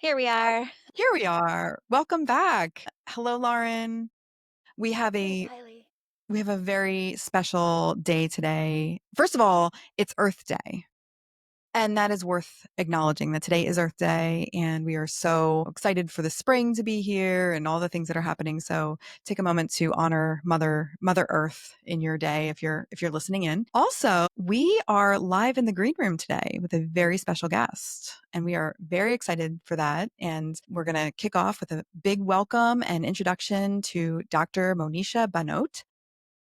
Here we are. Here we are. Welcome back. Hello, Lauren. We have Hey, a Kylie. we have a very special day today. First of all, it's Earth Day. And that is worth acknowledging that today is Earth Day and we are so excited for the spring to be here and all the things that are happening. So take a moment to honor Mother Earth in your day if you're listening in. Also, we are live in the green room today with a very special guest and we are very excited for that. And we're going to kick off with a big welcome and introduction to Dr. Monisha Bhanote.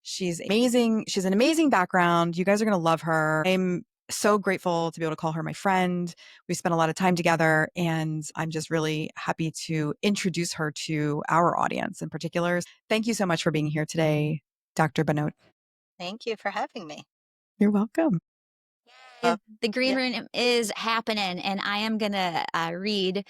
She's amazing. She's an amazing background. You guys are going to love her. I'm so grateful to be able to call her my friend. We spent a lot of time together, and I'm just really happy to introduce her to our audience in particular. Thank you so much for being here today, Dr. Banote. Thank you for having me. You're welcome. The green Yeah. room is happening, and I am going to read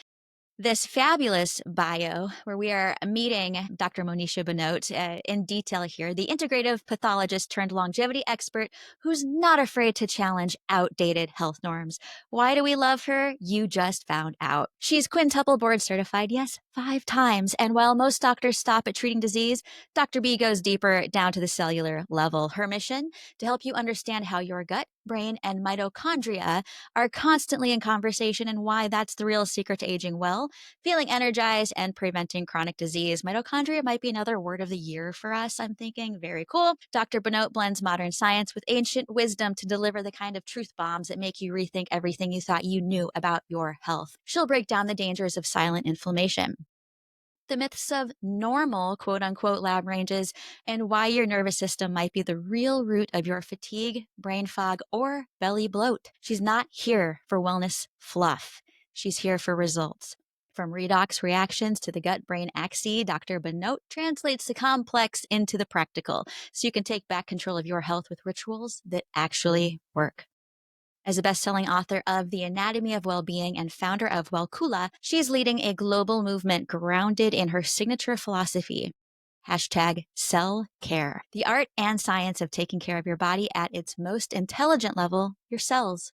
this fabulous bio where we are meeting Dr. Monisha Bhanote in detail here, the integrative pathologist turned longevity expert who's not afraid to challenge outdated health norms. Why do we love her? You just found out. She's quintuple board certified, yes, 5 times. And while most doctors stop at treating disease, Dr. B goes deeper down to the cellular level. Her mission? To help you understand how your gut, brain, and mitochondria are constantly in conversation and why that's the real secret to aging well, feeling energized, and preventing chronic disease. Mitochondria might be another word of the year for us, I'm thinking. Very cool. Dr. Benoit blends modern science with ancient wisdom to deliver the kind of truth bombs that make you rethink everything you thought you knew about your health. She'll break down the dangers of silent inflammation, the myths of normal quote unquote lab ranges, and why your nervous system might be the real root of your fatigue, brain fog, or belly bloat. She's not here for wellness fluff. She's here for results. From redox reactions to the gut brain axis, Dr. Benoit translates the complex into the practical so you can take back control of your health with rituals that actually work. As a best-selling author of The Anatomy of Well-Being and founder of Wellkula, she's leading a global movement grounded in her signature philosophy. Hashtag cell care. The art and science of taking care of your body at its most intelligent level, your cells.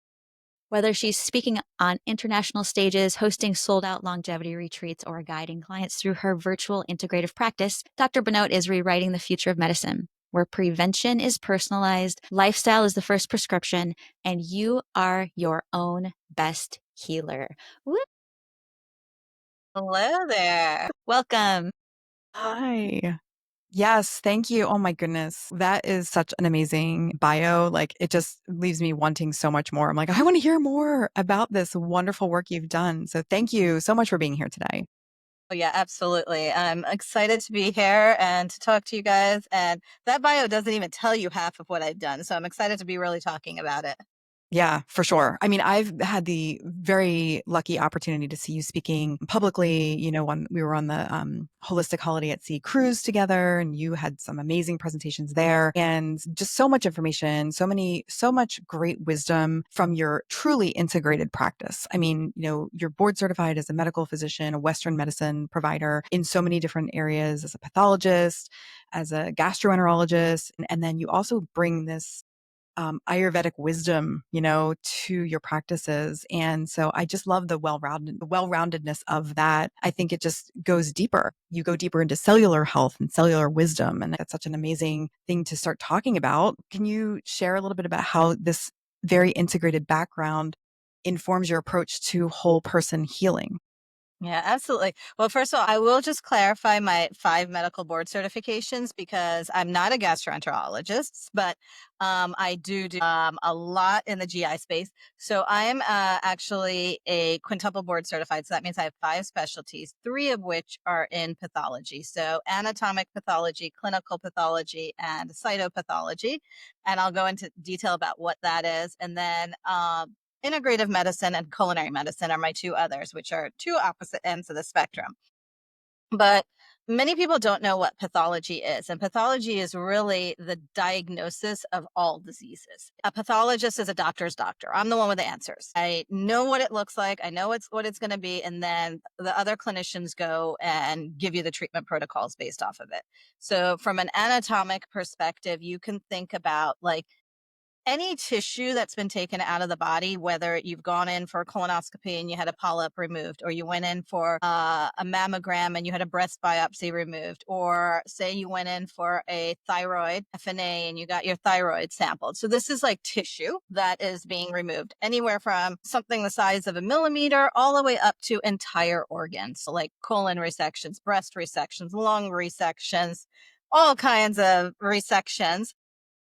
Whether she's speaking on international stages, hosting sold out longevity retreats, or guiding clients through her virtual integrative practice, Dr. Benoit is rewriting the future of medicine, where prevention is personalized, lifestyle is the first prescription, and you are your own best healer. Woo! Hello there. Welcome. Hi. Yes, thank you. Oh my goodness. That is such an amazing bio. Like it just leaves me wanting so much more. I'm like, I want to hear more about this wonderful work you've done. So thank you so much for being here today. Oh, yeah, absolutely. I'm excited to be here and to talk to you guys. And that bio doesn't even tell you half of what I've done. So I'm excited to be really talking about it. Yeah, for sure. I mean, I've had the very lucky opportunity to see you speaking publicly, when we were on the Holistic Holiday at Sea cruise together, and you had some amazing presentations there and just so much information, so much great wisdom from your truly integrated practice. I mean, you're board certified as a medical physician, a Western medicine provider in so many different areas as a pathologist, as a gastroenterologist, and then you also bring this Ayurvedic wisdom, to your practices. And so I just love the well-roundedness of that. I think it just goes deeper. You go deeper into cellular health and cellular wisdom. And that's such an amazing thing to start talking about. Can you share a little bit about how this very integrated background informs your approach to whole person healing? Yeah, absolutely. Well, first of all, I will just clarify my 5 medical board certifications because I'm not a gastroenterologist, but I do a lot in the GI space. So I'm actually a quintuple board certified. So that means I have 5 specialties, 3 of which are in pathology. So anatomic pathology, clinical pathology, and cytopathology. And I'll go into detail about what that is. And then integrative medicine and culinary medicine are my 2 others, which are 2 opposite ends of the spectrum. But many people don't know what pathology is. And pathology is really the diagnosis of all diseases. A pathologist is a doctor's doctor. I'm the one with the answers. I know what it looks like. I know what it's going to be. And then the other clinicians go and give you the treatment protocols based off of it. So from an anatomic perspective, you can think about like any tissue that's been taken out of the body, whether you've gone in for a colonoscopy and you had a polyp removed, or you went in for a mammogram and you had a breast biopsy removed, or say you went in for a thyroid FNA and you got your thyroid sampled. So this is like tissue that is being removed, anywhere from something the size of a millimeter all the way up to entire organs. So like colon resections, breast resections, lung resections, all kinds of resections.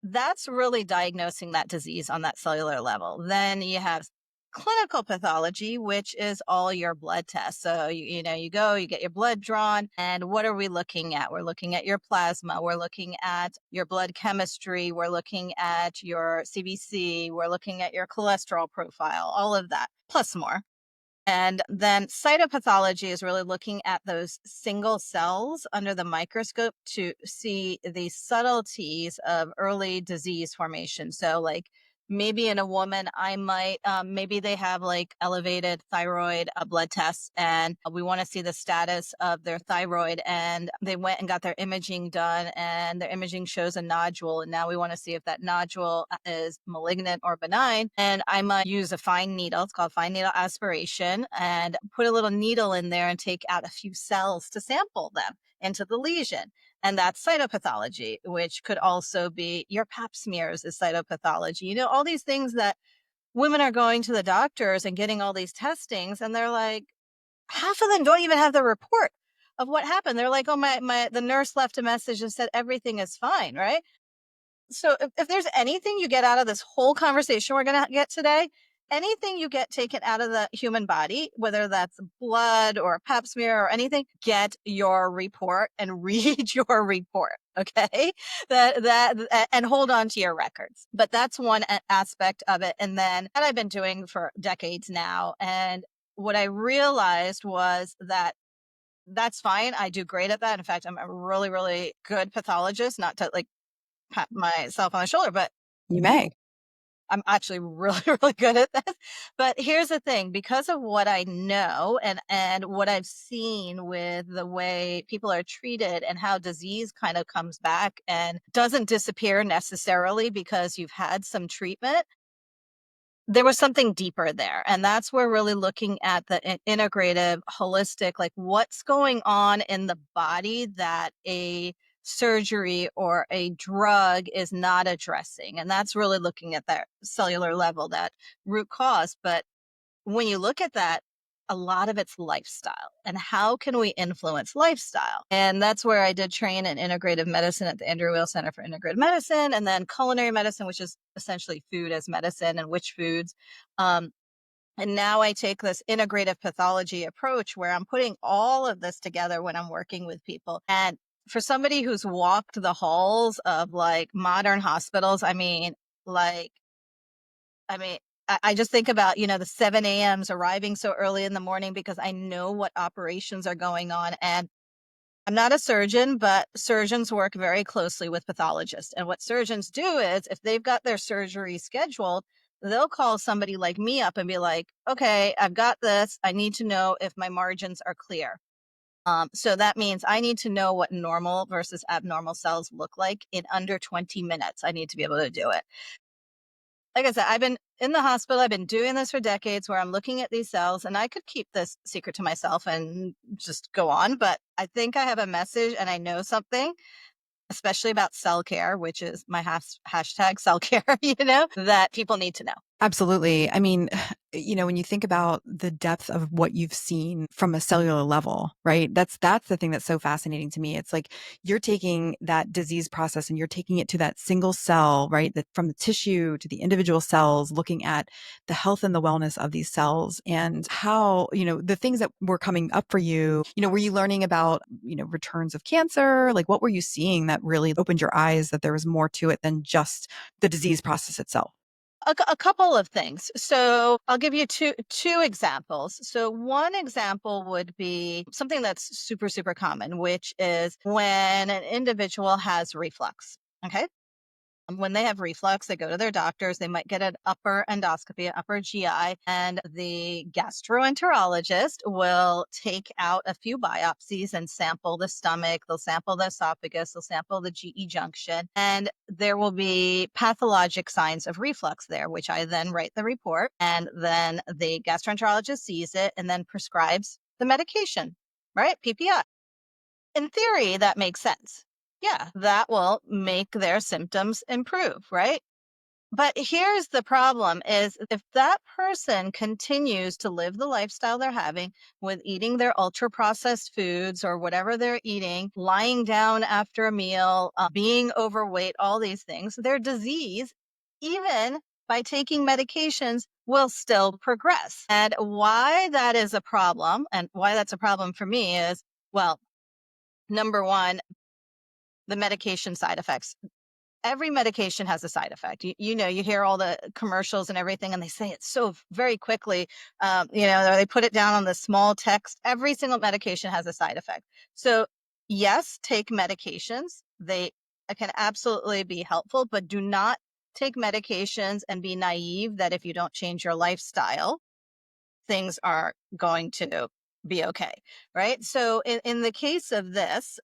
That's really diagnosing that disease on that cellular level. Then you have clinical pathology, which is all your blood tests. So you go, you get your blood drawn, and what are we looking at? We're looking at your plasma, we're looking at your blood chemistry, we're looking at your CBC, we're looking at your cholesterol profile, all of that, plus more. And then cytopathology is really looking at those single cells under the microscope to see the subtleties of early disease formation. So, like maybe in a woman, I might, maybe they have like elevated thyroid blood tests, and we want to see the status of their thyroid. And they went and got their imaging done, and their imaging shows a nodule. And now we want to see if that nodule is malignant or benign. And I might use a fine needle, it's called fine needle aspiration, and put a little needle in there and take out a few cells to sample them into the lesion. And that's cytopathology, which could also be your pap smears is cytopathology. All these things that women are going to the doctors and getting all these testings, and they're like, half of them don't even have the report of what happened. They're like, oh, the nurse left a message and said everything is fine, right? So if there's anything you get out of this whole conversation we're going to get today, anything you get taken out of the human body, whether that's blood or a pap smear or anything, get your report and read your report. Okay. And hold on to your records. But that's one aspect of it. And then that I've been doing for decades now. And what I realized was that that's fine. I do great at that. In fact, I'm a really, really good pathologist, not to like pat myself on the shoulder, but You may. I'm actually really, really good at this. But here's the thing, because of what I know and what I've seen with the way people are treated and how disease kind of comes back and doesn't disappear necessarily because you've had some treatment, there was something deeper there. And that's where really looking at the integrative, holistic, like what's going on in the body that a surgery or a drug is not addressing. And that's really looking at that cellular level, that root cause. But when you look at that, a lot of it's lifestyle and how can we influence lifestyle? And that's where I did train in integrative medicine at the Andrew Weil Center for Integrative Medicine, and then culinary medicine, which is essentially food as medicine and which foods. And now I take this integrative pathology approach where I'm putting all of this together when I'm working with people. And for somebody who's walked the halls of like modern hospitals, like, I mean, I just think about, the 7 a.m.s arriving so early in the morning because I know what operations are going on. And I'm not a surgeon, but surgeons work very closely with pathologists. And what surgeons do is if they've got their surgery scheduled, they'll call somebody like me up and be like, okay, I've got this. I need to know if my margins are clear. So that means I need to know what normal versus abnormal cells look like in under 20 minutes. I need to be able to do it. Like I said, I've been in the hospital. I've been doing this for decades where I'm looking at these cells, and I could keep this secret to myself and just go on. But I think I have a message and I know something, especially about cell care, which is my hashtag cell care, that people need to know. Absolutely. I mean, when you think about the depth of what you've seen from a cellular level, right? That's the thing that's so fascinating to me. It's like you're taking that disease process and you're taking it to that single cell, right? That from the tissue to the individual cells, looking at the health and the wellness of these cells and how, the things that were coming up for you, were you learning about, returns of cancer? Like what were you seeing that really opened your eyes that there was more to it than just the disease process itself? A couple of things. So I'll give you two examples. So one example would be something that's super, super common, which is when an individual has reflux. Okay. When they have reflux, they go to their doctors. They might get an upper endoscopy, an upper GI, and the gastroenterologist will take out a few biopsies and sample the stomach. They'll sample the esophagus. They'll sample the GE junction. And there will be pathologic signs of reflux there, which I then write the report. And then the gastroenterologist sees it and then prescribes the medication, right? PPI. In theory, that makes sense. Yeah, that will make their symptoms improve, right? But here's the problem is if that person continues to live the lifestyle they're having with eating their ultra processed foods or whatever they're eating, lying down after a meal, being overweight, all these things, their disease, even by taking medications, will still progress. And why that is a problem and why that's a problem for me is, well, number one, the medication side effects. Every medication has a side effect. You hear all the commercials and everything, and they say it so very quickly. Or they put it down on the small text. Every single medication has a side effect. So, yes, take medications. They can absolutely be helpful, but do not take medications and be naive that if you don't change your lifestyle, things are going to be okay, right? So, in the case of this,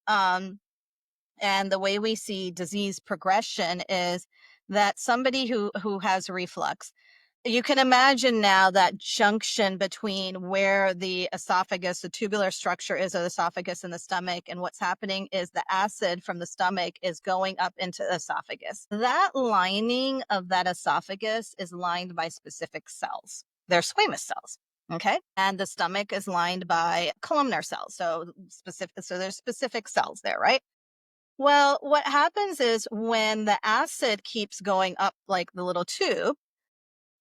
and the way we see disease progression is that somebody who has reflux, you can imagine now that junction between where the esophagus, the tubular structure is of the esophagus and the stomach, and what's happening is the acid from the stomach is going up into the esophagus. That lining of that esophagus is lined by specific cells. They're squamous cells. Okay. And the stomach is lined by columnar cells. So there's specific cells there, right? Well, what happens is when the acid keeps going up like the little tube,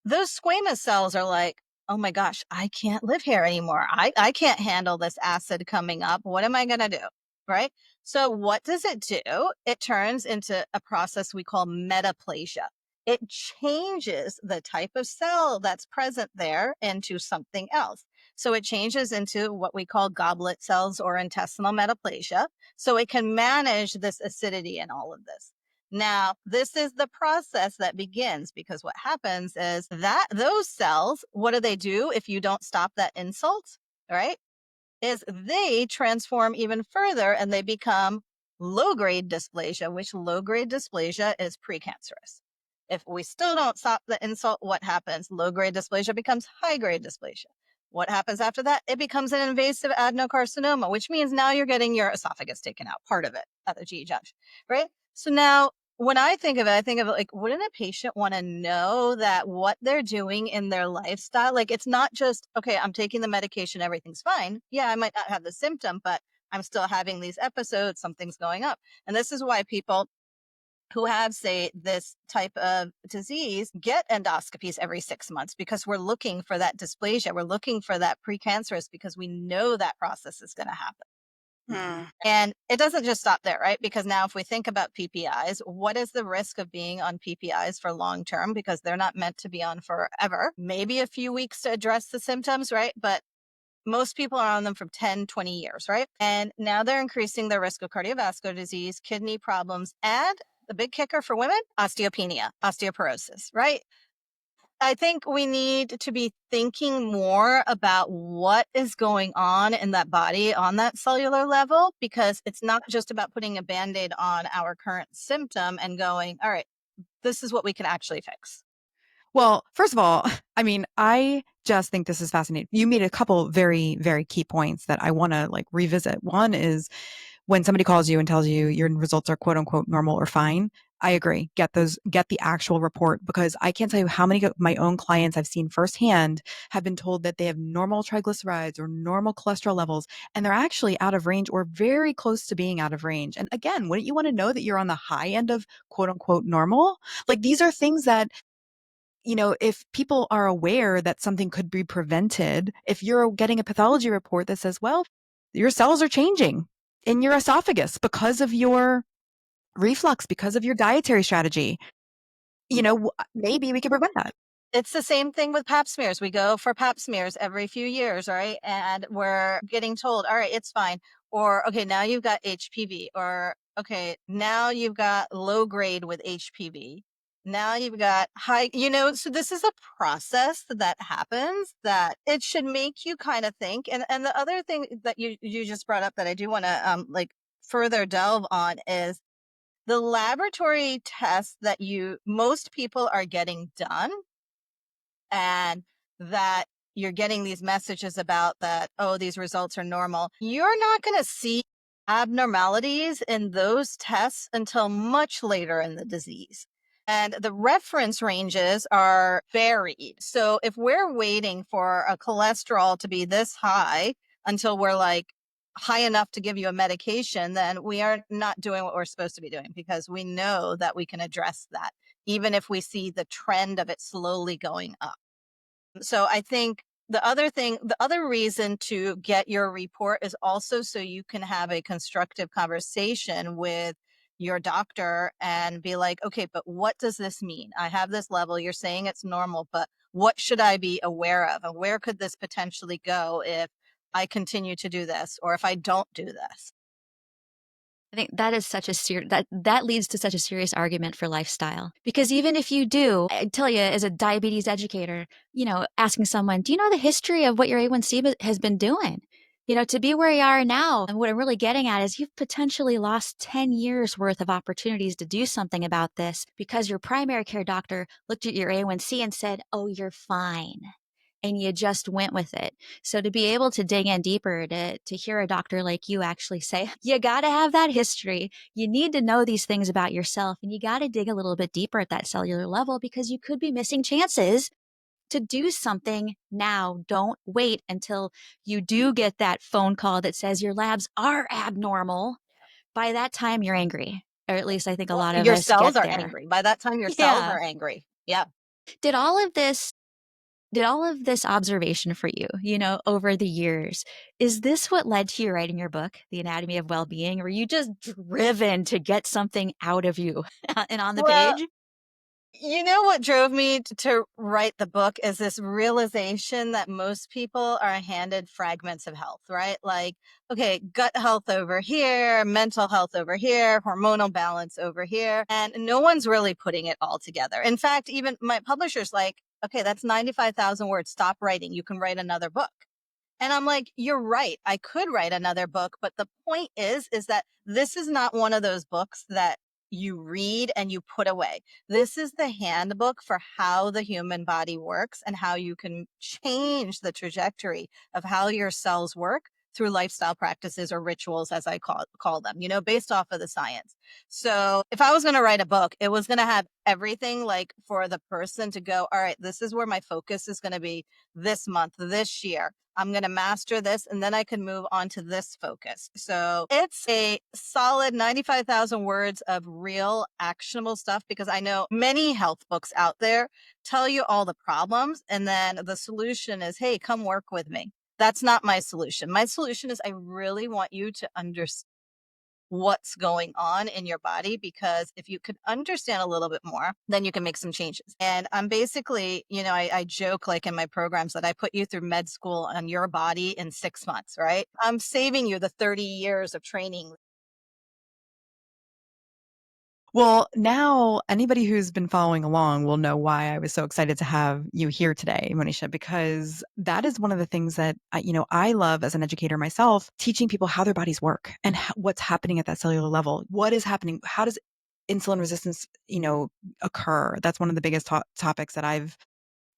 those squamous cells are like, oh my gosh, I can't live here anymore. I can't handle this acid coming up. What am I going to do? Right. So what does it do? It turns into a process we call metaplasia. It changes the type of cell that's present there into something else. So it changes into what we call goblet cells or intestinal metaplasia. So it can manage this acidity and all of this. Now, this is the process that begins because what happens is that those cells, what do if you don't stop that insult, right? Is they transform even further and they become low-grade dysplasia, which low-grade dysplasia is precancerous. If we still don't stop the insult, what happens? Low-grade dysplasia becomes high-grade dysplasia. What happens after that? It becomes an invasive adenocarcinoma, which means now you're getting your esophagus taken out, part of it at the GE junction, right? So now when I think of it like, wouldn't a patient want to know that what they're doing in their lifestyle, like it's not just, okay, I'm taking the medication, everything's fine. Yeah, I might not have the symptom, but I'm still having these episodes, something's going up. And this is why people who have, say, this type of disease get endoscopies every 6 months because we're looking for that dysplasia. We're looking for that precancerous because we know that process is going to happen. And it doesn't just stop there, right? Because now if we think about PPIs, what is the risk of being on PPIs for long term? Because they're not meant to be on forever. Maybe a few weeks to address the symptoms, right? But most people are on them for 10, 20 years, right? And now they're increasing their risk of cardiovascular disease, kidney problems, and the big kicker for women, osteopenia, osteoporosis, right? I think we need to be thinking more about what is going on in that body on that cellular level, because it's not just about putting a Band-Aid on our current symptom and going, all right, this is what we can actually fix. Well, first of all, I mean, I just think this is fascinating. You made a couple very, very key points that I want to revisit. One is when somebody calls you and tells you your results are quote unquote normal or fine. I agree. Get the actual report, because I can't tell you how many of my own clients I've seen firsthand have been told that they have normal triglycerides or normal cholesterol levels, and they're actually out of range or very close to being out of range. And again, wouldn't you want to know that you're on the high end of quote unquote normal? Like, these are things that, if people are aware that something could be prevented, if you're getting a pathology report that says, well, your cells are changing in your esophagus because of your reflux, because of your dietary strategy, maybe we could prevent that. It's the same thing with pap smears. We go for pap smears every few years, right? And we're getting told, all right, it's fine. Or, okay, now you've got HPV, or Okay, now you've got low grade with HPV. Now you've got high, so this is a process that happens that it should make you kind of think. And the other thing that you just brought up that I do want to like further delve on is the laboratory tests that most people are getting done, and that you're getting these messages about that, oh, these results are normal. You're not going to see abnormalities in those tests until much later in the disease. And the reference ranges are varied. So if we're waiting for a cholesterol to be this high until we're like high enough to give you a medication, then we are not doing what we're supposed to be doing, because we know that we can address that, even if we see the trend of it slowly going up. So I think the other reason to get your report is also so you can have a constructive conversation with your doctor and be like, okay, but what does this mean? I have this level. You're saying it's normal, but what should I be aware of? And where could this potentially go if I continue to do this, or if I don't do this? I think that is such a that leads to such a serious argument for lifestyle. Because even if you do, I tell you, as a diabetes educator, asking someone, do you know the history of what your A1C has been doing? To be where you are now, and what I'm really getting at is you've potentially lost 10 years worth of opportunities to do something about this because your primary care doctor looked at your A1C and said, oh, you're fine. And you just went with it. So to be able to dig in deeper, to hear a doctor like you actually say, you got to have that history. You need to know these things about yourself, and you got to dig a little bit deeper at that cellular level because you could be missing chances to do something now. Don't wait until you do get that phone call that says your labs are abnormal. By that time, you're angry. Or at least I think a Well, lot of your us cells get are there. angry. By that time, your cells Yeah. are angry. Yeah. Did all of this did all of this observation for you, over the years, is this what led to you writing your book, The Anatomy of Well-Being? Were you just driven to get something out of you and on the Well, page? you know what drove me to write the book is this realization that most people are handed fragments of health, right? Like, okay, gut health over here, mental health over here, hormonal balance over here. And no one's really putting it all together. In fact, even my publisher's like, okay, that's 95,000 words. Stop writing. You can write another book. And I'm like, you're right. I could write another book, but the point is that this is not one of those books that you read and you put away. This is the handbook for how the human body works and how you can change the trajectory of how your cells work through lifestyle practices or rituals, as I call them, based off of the science. So if I was going to write a book, it was going to have everything, like for the person to go, all right, this is where my focus is going to be this month, this year. I'm going to master this, and then I can move on to this focus. So it's a solid 95,000 words of real actionable stuff, because I know many health books out there tell you all the problems, and then the solution is, hey, come work with me. That's not my solution. My solution is I really want you to understand what's going on in your body, because if you could understand a little bit more, then you can make some changes. And I'm basically, I joke like in my programs that I put you through med school on your body in 6 months, right? I'm saving you the 30 years of training. Well, now anybody who's been following along will know why I was so excited to have you here today, Monisha, because that is one of the things that I love as an educator myself, teaching people how their bodies work and what's happening at that cellular level. What is happening? How does insulin resistance, occur? That's one of the biggest topics that I've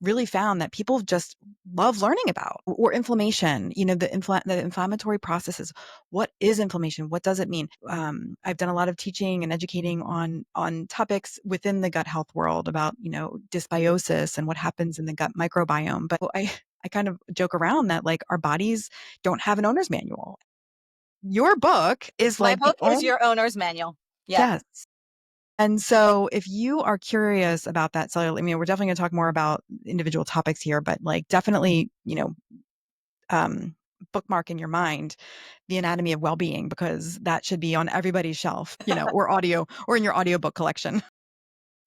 really found that people just love learning about. Or inflammation, the inflammatory processes. What is inflammation? What does it mean? I've done a lot of teaching and educating on topics within the gut health world about, dysbiosis and what happens in the gut microbiome. But I kind of joke around that like our bodies don't have an owner's manual. Your book is My like the book is only, your owner's manual. Yeah. yes. And so if you are curious about that cellular, we're definitely going to talk more about individual topics here, but like definitely, um, bookmark in your mind the anatomy of well-being, because that should be on everybody's shelf, or audio or in your audiobook collection.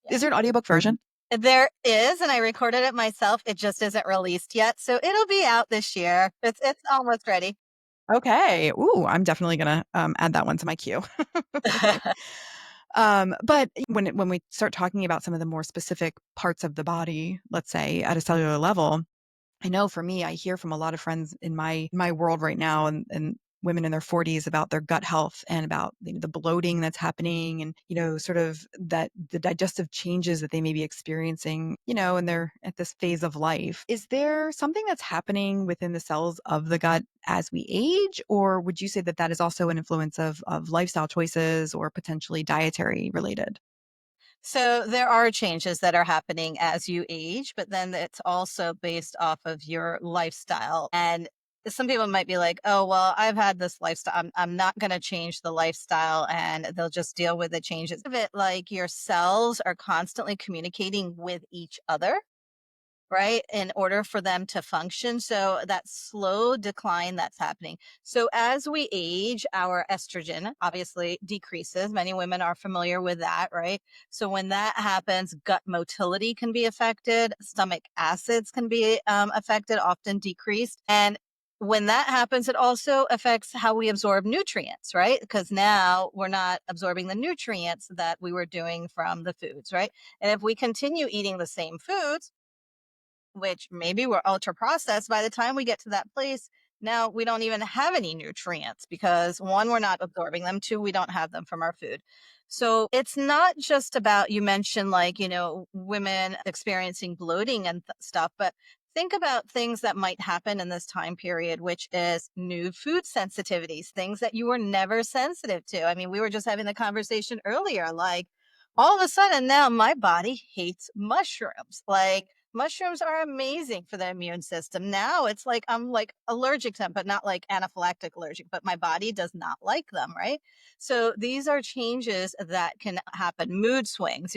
Is there an audiobook version? There is, and I recorded it myself. It just isn't released yet. So it'll be out this year. It's almost ready. Okay. Ooh, I'm definitely gonna add that one to my queue. But when we start talking about some of the more specific parts of the body, let's say at a cellular level, I know for me, I hear from a lot of friends in my world right now, and women in their 40s about their gut health and about the bloating that's happening, and sort of that the digestive changes that they may be experiencing, and they're at this phase of life. Is there something that's happening within the cells of the gut as we age, or would you say that that is also an influence of lifestyle choices or potentially dietary related? So there are changes that are happening as you age, but then it's also based off of your lifestyle. And some people might be like, "Oh, well, I've had this lifestyle. I'm not going to change the lifestyle, and they'll just deal with the changes of it." Like your cells are constantly communicating with each other, right? In order for them to function. So that slow decline that's happening. So as we age, our estrogen obviously decreases. Many women are familiar with that, right? So when that happens, gut motility can be affected, stomach acids can be affected, often decreased. And when that happens, it also affects how we absorb nutrients, right? Because now we're not absorbing the nutrients that we were doing from the foods, right? And if we continue eating the same foods, which maybe we're ultra processed, by the time we get to that place, now we don't even have any nutrients because one, we're not absorbing them, two, we don't have them from our food. So it's not just about, you mentioned like, women experiencing bloating and stuff, but think about things that might happen in this time period, which is new food sensitivities, things that you were never sensitive to. I mean, we were just having the conversation earlier, like all of a sudden now my body hates mushrooms. Like, mushrooms are amazing for the immune system. Now it's like I'm like allergic to them, but not like anaphylactic allergic, but my body does not like them, right? So these are changes that can happen. Mood swings,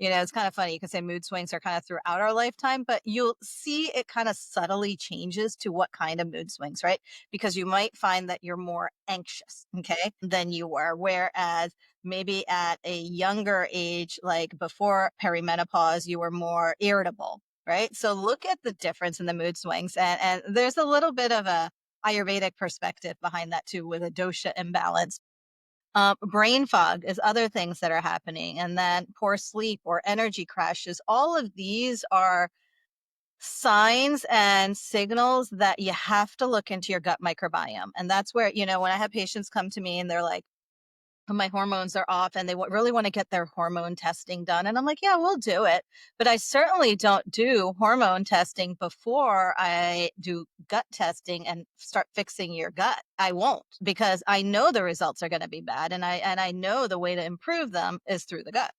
it's kind of funny. You can say mood swings are kind of throughout our lifetime, but you'll see it kind of subtly changes to what kind of mood swings, right? Because you might find that you're more anxious, okay, than you were. Whereas maybe at a younger age, like before perimenopause, you were more irritable, right? So look at the difference in the mood swings. And there's a little bit of a Ayurvedic perspective behind that too, with a dosha imbalance. Brain fog is other things that are happening. And then poor sleep or energy crashes. All of these are signs and signals that you have to look into your gut microbiome. And that's where, when I have patients come to me and they're like, my hormones are off and they really want to get their hormone testing done. And I'm like, yeah, we'll do it. But I certainly don't do hormone testing before I do gut testing and start fixing your gut. I won't, because I know the results are going to be bad. And I know the way to improve them is through the gut.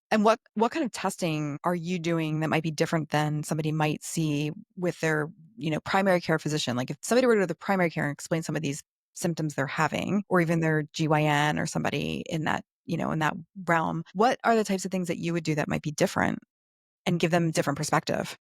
And what kind of testing are you doing that might be different than somebody might see with their, primary care physician? Like if somebody were to go to the primary care and explain some of these symptoms they're having, or even their GYN or somebody in that, in that realm, what are the types of things that you would do that might be different and give them different perspective?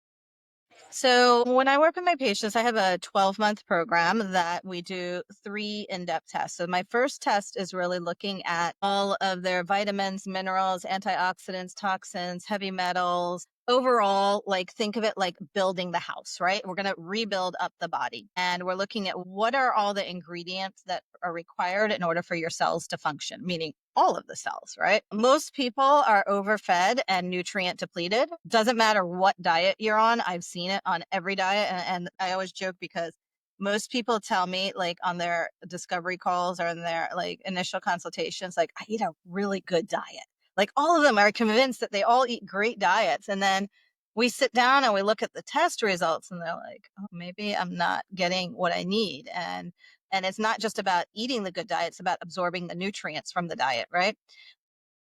So when I work with my patients, I have a 12-month program that we do 3 in-depth tests. So my first test is really looking at all of their vitamins, minerals, antioxidants, toxins, heavy metals. Overall, like think of it like building the house, right? We're going to rebuild up the body. And we're looking at what are all the ingredients that are required in order for your cells to function, meaning all of the cells, right? Most people are overfed and nutrient depleted. Doesn't matter what diet you're on. I've seen it on every diet. And I always joke because most people tell me, like on their discovery calls or in their like initial consultations, like, I eat a really good diet. Like all of them are convinced that they all eat great diets. And then we sit down and we look at the test results and they're like, oh, maybe I'm not getting what I need. And it's not just about eating the good diet, it's about absorbing the nutrients from the diet, right?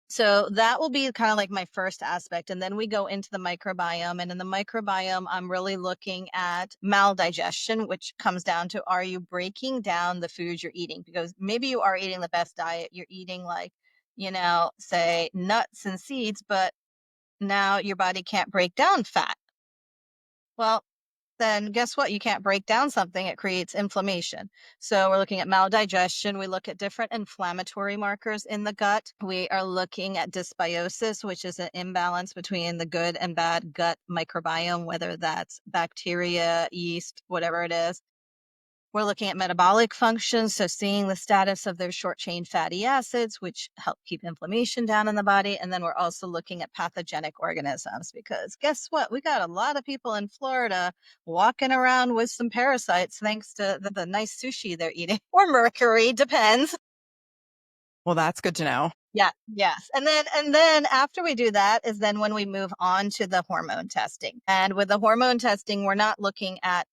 So that will be kind of like my first aspect. And then we go into the microbiome. And in the microbiome, I'm really looking at maldigestion, which comes down to, are you breaking down the foods you're eating? Because maybe you are eating the best diet. You're eating like, say nuts and seeds, but now your body can't break down fat. Well, then guess what? You can't break down something, it creates inflammation. So we're looking at maldigestion. We look at different inflammatory markers in the gut. We are looking at dysbiosis, which is an imbalance between the good and bad gut microbiome, whether that's bacteria, yeast, whatever it is. We're looking at metabolic functions, so seeing the status of their short chain fatty acids, which help keep inflammation down in the body. And then we're also looking at pathogenic organisms, because guess what? We got a lot of people in Florida walking around with some parasites thanks to the nice sushi they're eating, or mercury, depends. Well, that's good to know. Yeah, yes. And then after we do that is then when we move on to the hormone testing. And with the hormone testing, we're not looking at,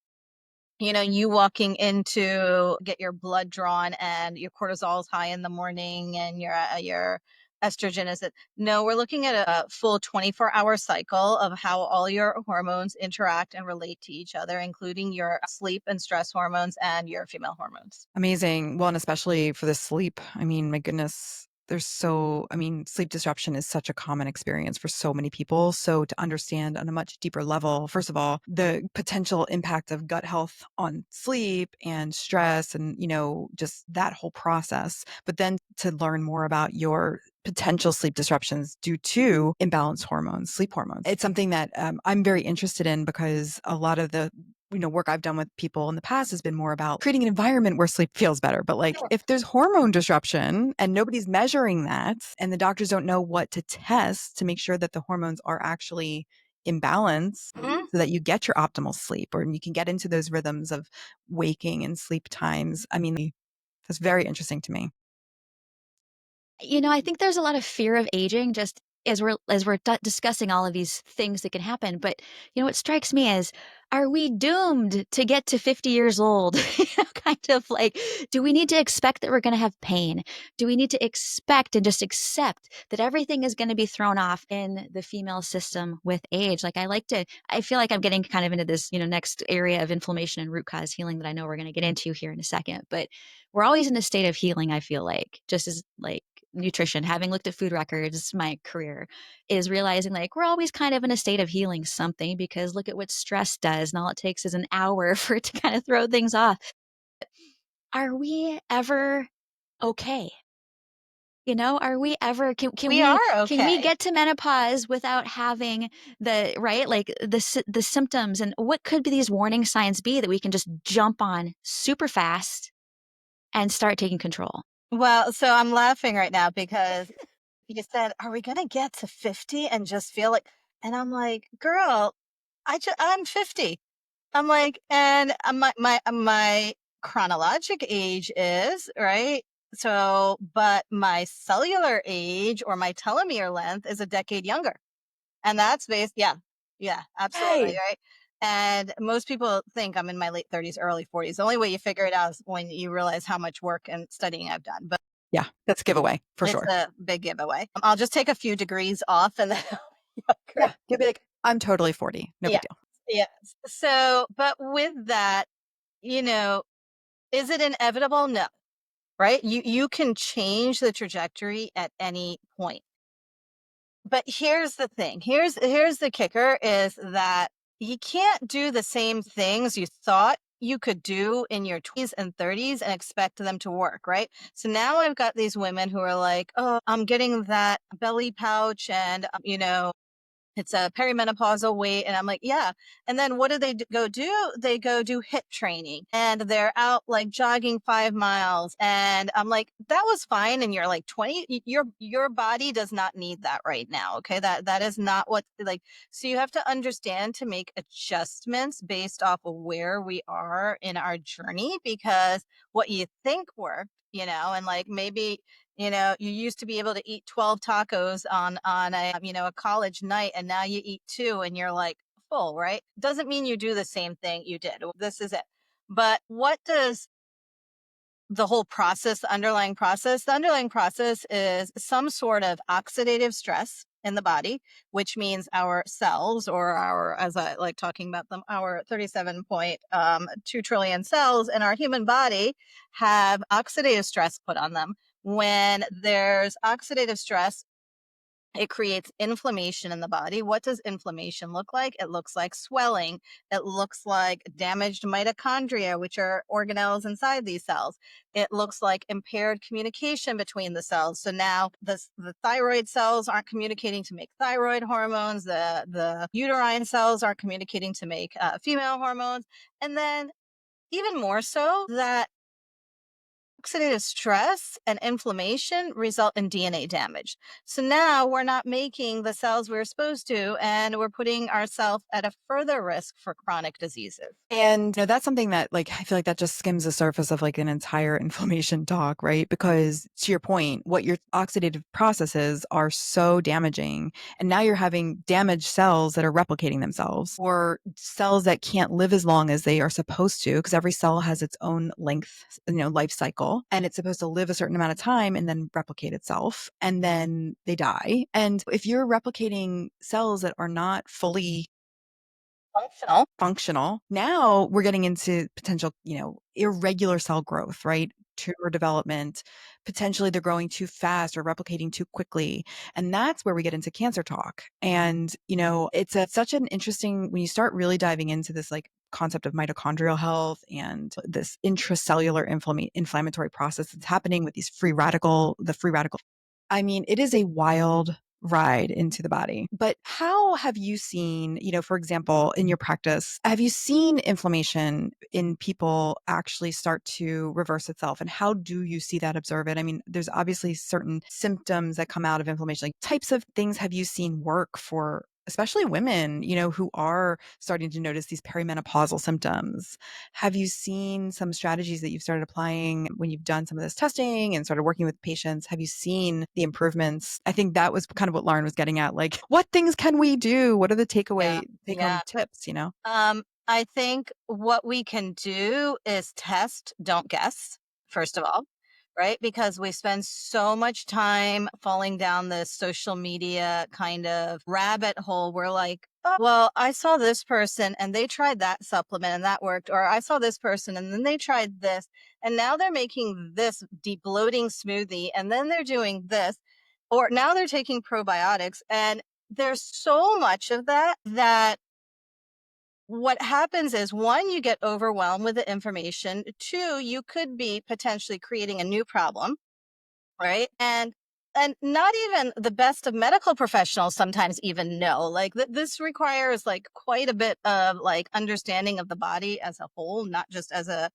you walking in to get your blood drawn and your cortisol is high in the morning and your estrogen is it. No, we're looking at a full 24-hour cycle of how all your hormones interact and relate to each other, including your sleep and stress hormones and your female hormones. Amazing. Well, and especially for the sleep. I mean, my goodness, sleep disruption is such a common experience for so many people. So to understand on a much deeper level, first of all, the potential impact of gut health on sleep and stress and, just that whole process, but then to learn more about your potential sleep disruptions due to imbalanced hormones, sleep hormones. It's something that I'm very interested in because a lot of the work I've done with people in the past has been more about creating an environment where sleep feels better. But like Sure. if there's hormone disruption and nobody's measuring that and the doctors don't know what to test to make sure that the hormones are actually in balance Mhm. so that you get your optimal sleep or you can get into those rhythms of waking and sleep times. I mean, that's very interesting to me. I think there's a lot of fear of aging just as we're discussing all of these things that can happen. But what strikes me is, are we doomed to get to 50 years old? Kind of like, do we need to expect that we're going to have pain? Do we need to expect and just accept that everything is going to be thrown off in the female system with age? Like, I feel like I'm getting kind of into this, next area of inflammation and root cause healing that I know we're going to get into here in a second. But we're always in a state of healing, I feel like, just as like nutrition, having looked at food records, my career is realizing like we're always kind of in a state of healing something because look at what stress does. And all it takes is an hour for it to kind of throw things off. Are we ever okay? Are we ever can We we are can we okay. get to menopause without having the right like the symptoms, and what could be these warning signs be that we can just jump on super fast and start taking control? Well, so I'm laughing right now because you said, "Are we gonna get to 50 and just feel like?" And I'm like, "Girl, I'm 50." I'm like, and my chronologic age is right. So, but my cellular age or my telomere length is a decade younger, and that's based. Yeah, yeah, absolutely, Hey. right. And most people think I'm in my late 30s, early 40s. The only way you figure it out is when you realize how much work and studying I've done. But Yeah, that's a giveaway for it's sure. a big giveaway. I'll just take a few degrees off and then Yeah. You'll be like, I'm totally 40. No big yeah. deal. Yes. So, but with that, you know, is it inevitable? No. Right? You can change the trajectory at any point. But here's the thing. Here's the kicker is that you can't do the same things you thought you could do in your 20s and 30s and expect them to work, right? So now I've got these women who are like, "Oh, I'm getting that belly pouch and it's a perimenopausal weight." And I'm like, yeah. And then what do they go do? They go do hit training and they're out like jogging 5 miles. And I'm like, that was fine. And you're like 20, your body does not need that right now. Okay. That is not what like, so you have to understand to make adjustments based off of where we are in our journey, because what you think worked, and like maybe you used to be able to eat 12 tacos on a college night, and now you eat two and you're like full, right? Doesn't mean you do the same thing you did. This is it. But what does the whole process, the underlying process is some sort of oxidative stress in the body, which means our cells, or our, as I like talking about them, our 37.2 trillion cells in our human body have oxidative stress put on them. When there's oxidative stress, it creates inflammation in the body. What does inflammation look like? It looks like swelling. It looks like damaged mitochondria, which are organelles inside these cells. It looks like impaired communication between the cells. So now the thyroid cells aren't communicating to make thyroid hormones. The uterine cells aren't communicating to make female hormones. And then even more so that oxidative stress and inflammation result in DNA damage. So now we're not making the cells we're supposed to, and we're putting ourselves at a further risk for chronic diseases. And that's something that like I feel like that just skims the surface of like an entire inflammation talk, right? Because to your point, what your oxidative processes are so damaging. And now you're having damaged cells that are replicating themselves or cells that can't live as long as they are supposed to, because every cell has its own length, life cycle, and it's supposed to live a certain amount of time and then replicate itself. And then they die. And if you're replicating cells that are not fully functional. Now we're getting into potential, irregular cell growth, right? Tumor development. Potentially they're growing too fast or replicating too quickly. And that's where we get into cancer talk. And, it's such an interesting, when you start really diving into this like concept of mitochondrial health and this intracellular inflammatory process that's happening with the free radical. I mean, it is a wild ride into the body. But how have you seen, for example, in your practice, have you seen inflammation in people actually start to reverse itself? And how do you see that, observe it? I mean, there's obviously certain symptoms that come out of inflammation. Like types of things have you seen work for especially women, who are starting to notice these perimenopausal symptoms? Have you seen some strategies that you've started applying when you've done some of this testing and started working with patients? Have you seen the improvements? I think that was kind of what Lauren was getting at. Like, what things can we do? What are the take Yeah. home Yeah. tips? I think what we can do is test, don't guess, first of all, right? Because we spend so much time falling down this social media kind of rabbit hole. We're like, oh, well, I saw this person and they tried that supplement and that worked. Or I saw this person and then they tried this. And now they're making this deep bloating smoothie. And then they're doing this. Or now they're taking probiotics. And there's so much of that what happens is one, you get overwhelmed with the information. Two, you could be potentially creating a new problem, right? And not even the best of medical professionals sometimes even know. Like this requires like quite a bit of like understanding of the body as a whole, not just as a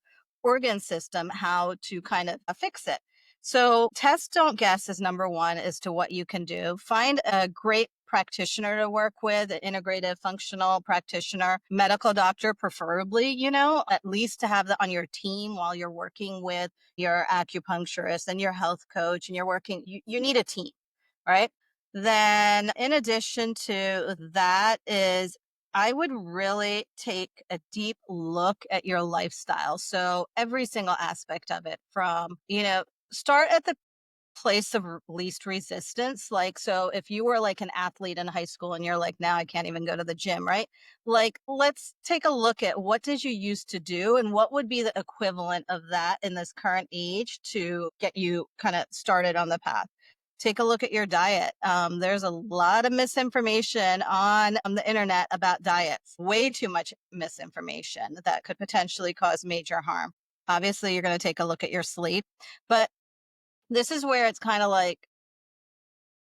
organ system, how to kind of fix it. So test, don't guess is number one as to what you can do. Find a great practitioner to work with, an integrative functional practitioner, medical doctor, preferably, at least to have that on your team while you're working with your acupuncturist and your health coach and you're working, you need a team, right? Then in addition to that is I would really take a deep look at your lifestyle. So every single aspect of it from, start at the place of least resistance. Like, so if you were like an athlete in high school and you're like, now I can't even go to the gym, right? Like, let's take a look at what did you used to do and what would be the equivalent of that in this current age to get you kind of started on the path. Take a look at your diet. There's a lot of misinformation on the internet about diets, way too much misinformation that could potentially cause major harm. Obviously, you're going to take a look at your sleep, but this is where it's kind of like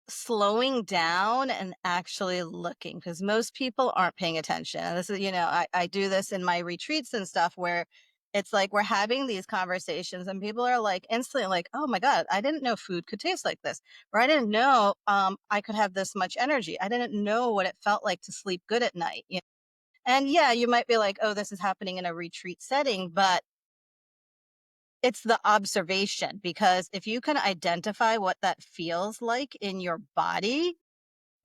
slowing down and actually looking because most people aren't paying attention. And this is, I do this in my retreats and stuff where it's like we're having these conversations and people are like instantly like, oh my God, I didn't know food could taste like this. Or I didn't know I could have this much energy. I didn't know what it felt like to sleep good at night. And yeah, you might be like, oh, this is happening in a retreat setting, but it's the observation, because if you can identify what that feels like in your body,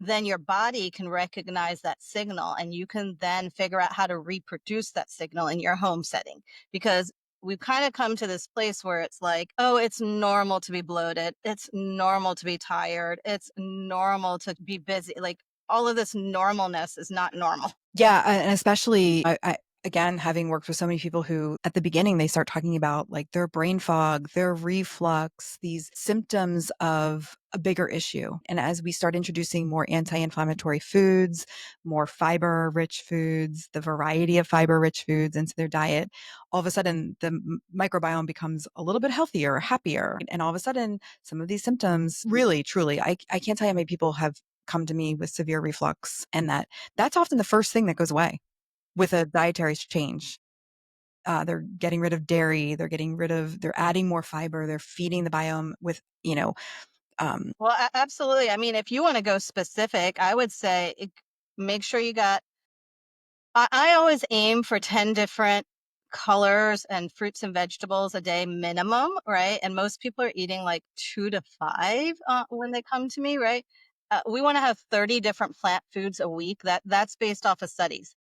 then your body can recognize that signal and you can then figure out how to reproduce that signal in your home setting. Because we've kind of come to this place where it's like, oh, it's normal to be bloated. It's normal to be tired. It's normal to be busy. Like all of this normalness is not normal. Yeah, and especially again, having worked with so many people who at the beginning they start talking about like their brain fog, their reflux, these symptoms of a bigger issue. And as we start introducing more anti-inflammatory foods, more fiber-rich foods, the variety of fiber-rich foods into their diet, all of a sudden the microbiome becomes a little bit healthier, happier. And all of a sudden, some of these symptoms really, truly, I can't tell you how many people have come to me with severe reflux, and that's often the first thing that goes away with a dietary change. they're getting rid of dairy, they're adding more fiber, they're feeding the biome with, Well, absolutely. I mean, if you want to go specific, I would say make sure you got I always aim for 10 different colors and fruits and vegetables a day minimum, right? And most people are eating like 2 to 5 when they come to me, right? We want to have 30 different plant foods a week. That's based off of studies.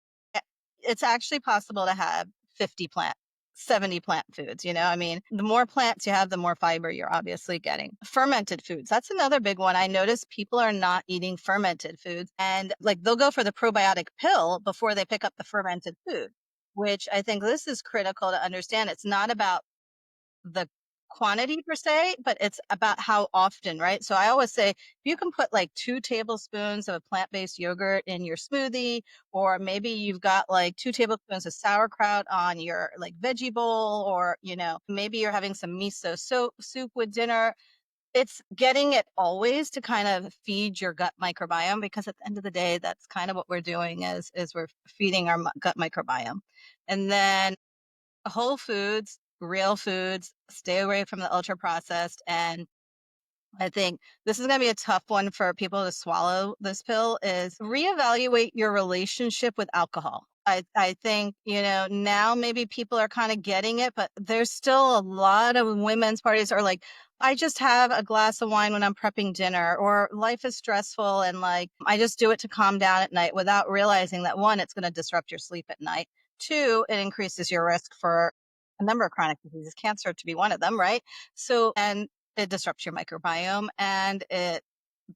It's actually possible to have 50 plant 70 plant foods, I mean, the more plants you have, the more fiber you're obviously getting. Fermented foods, that's another big one. I notice people are not eating fermented foods, and like they'll go for the probiotic pill before they pick up the fermented food, which I think this is critical to understand. It's not about the quantity per se, but it's about how often, right? So I always say if you can put like 2 tablespoons of a plant-based yogurt in your smoothie, or maybe you've got like 2 tablespoons of sauerkraut on your like veggie bowl, or maybe you're having some miso soup with dinner. It's getting it always to kind of feed your gut microbiome, because at the end of the day, that's kind of what we're doing is we're feeding our gut microbiome. And then whole foods, real foods, stay away from the ultra processed. And I think this is going to be a tough one for people to swallow this pill, is reevaluate your relationship with alcohol. I think, now maybe people are kind of getting it, but there's still a lot of women's parties are like, I just have a glass of wine when I'm prepping dinner, or life is stressful and like I just do it to calm down at night, without realizing that, one, it's going to disrupt your sleep at night. Two, it increases your risk for a number of chronic diseases, cancer to be one of them, right? So, and it disrupts your microbiome, and it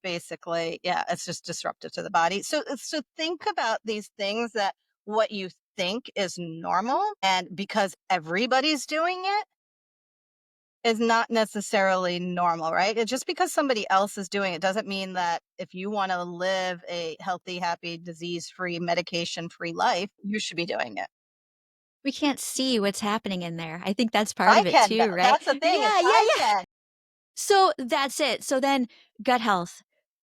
basically, yeah, it's just disruptive to the body. So think about these things, that what you think is normal, and because everybody's doing it, is not necessarily normal, right? It just because somebody else is doing it doesn't mean that if you want to live a healthy, happy, disease-free, medication-free life, you should be doing it. We can't see what's happening in there. I think that's part I of it can, too, though. right? That's the thing, is Yeah, yeah, I yeah. can. So that's it. So then gut health.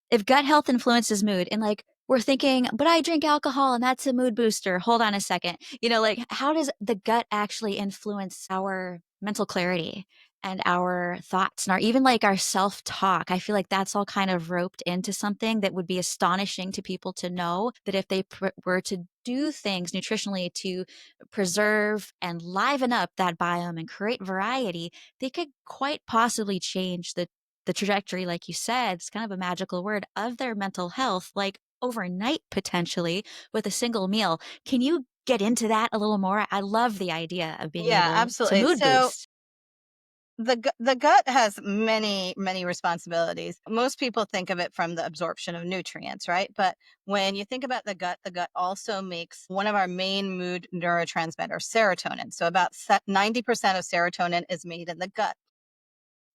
If gut health influences mood, and like we're thinking, but I drink alcohol and that's a mood booster. Hold on a second. Like how does the gut actually influence our mental clarity and our thoughts and our even like our self-talk? I feel like that's all kind of roped into something that would be astonishing to people to know, that if they were to do things nutritionally to preserve and liven up that biome and create variety, they could quite possibly change the trajectory, like you said, it's kind of a magical word, of their mental health, like overnight potentially with a single meal. Can you get into that a little more? I love the idea of being Yeah, able to absolutely. mood So boost. the gut has many responsibilities. Most people think of it from the absorption of nutrients, right? But when you think about the gut also makes one of our main mood neurotransmitters, serotonin. So about 90% of serotonin is made in the gut,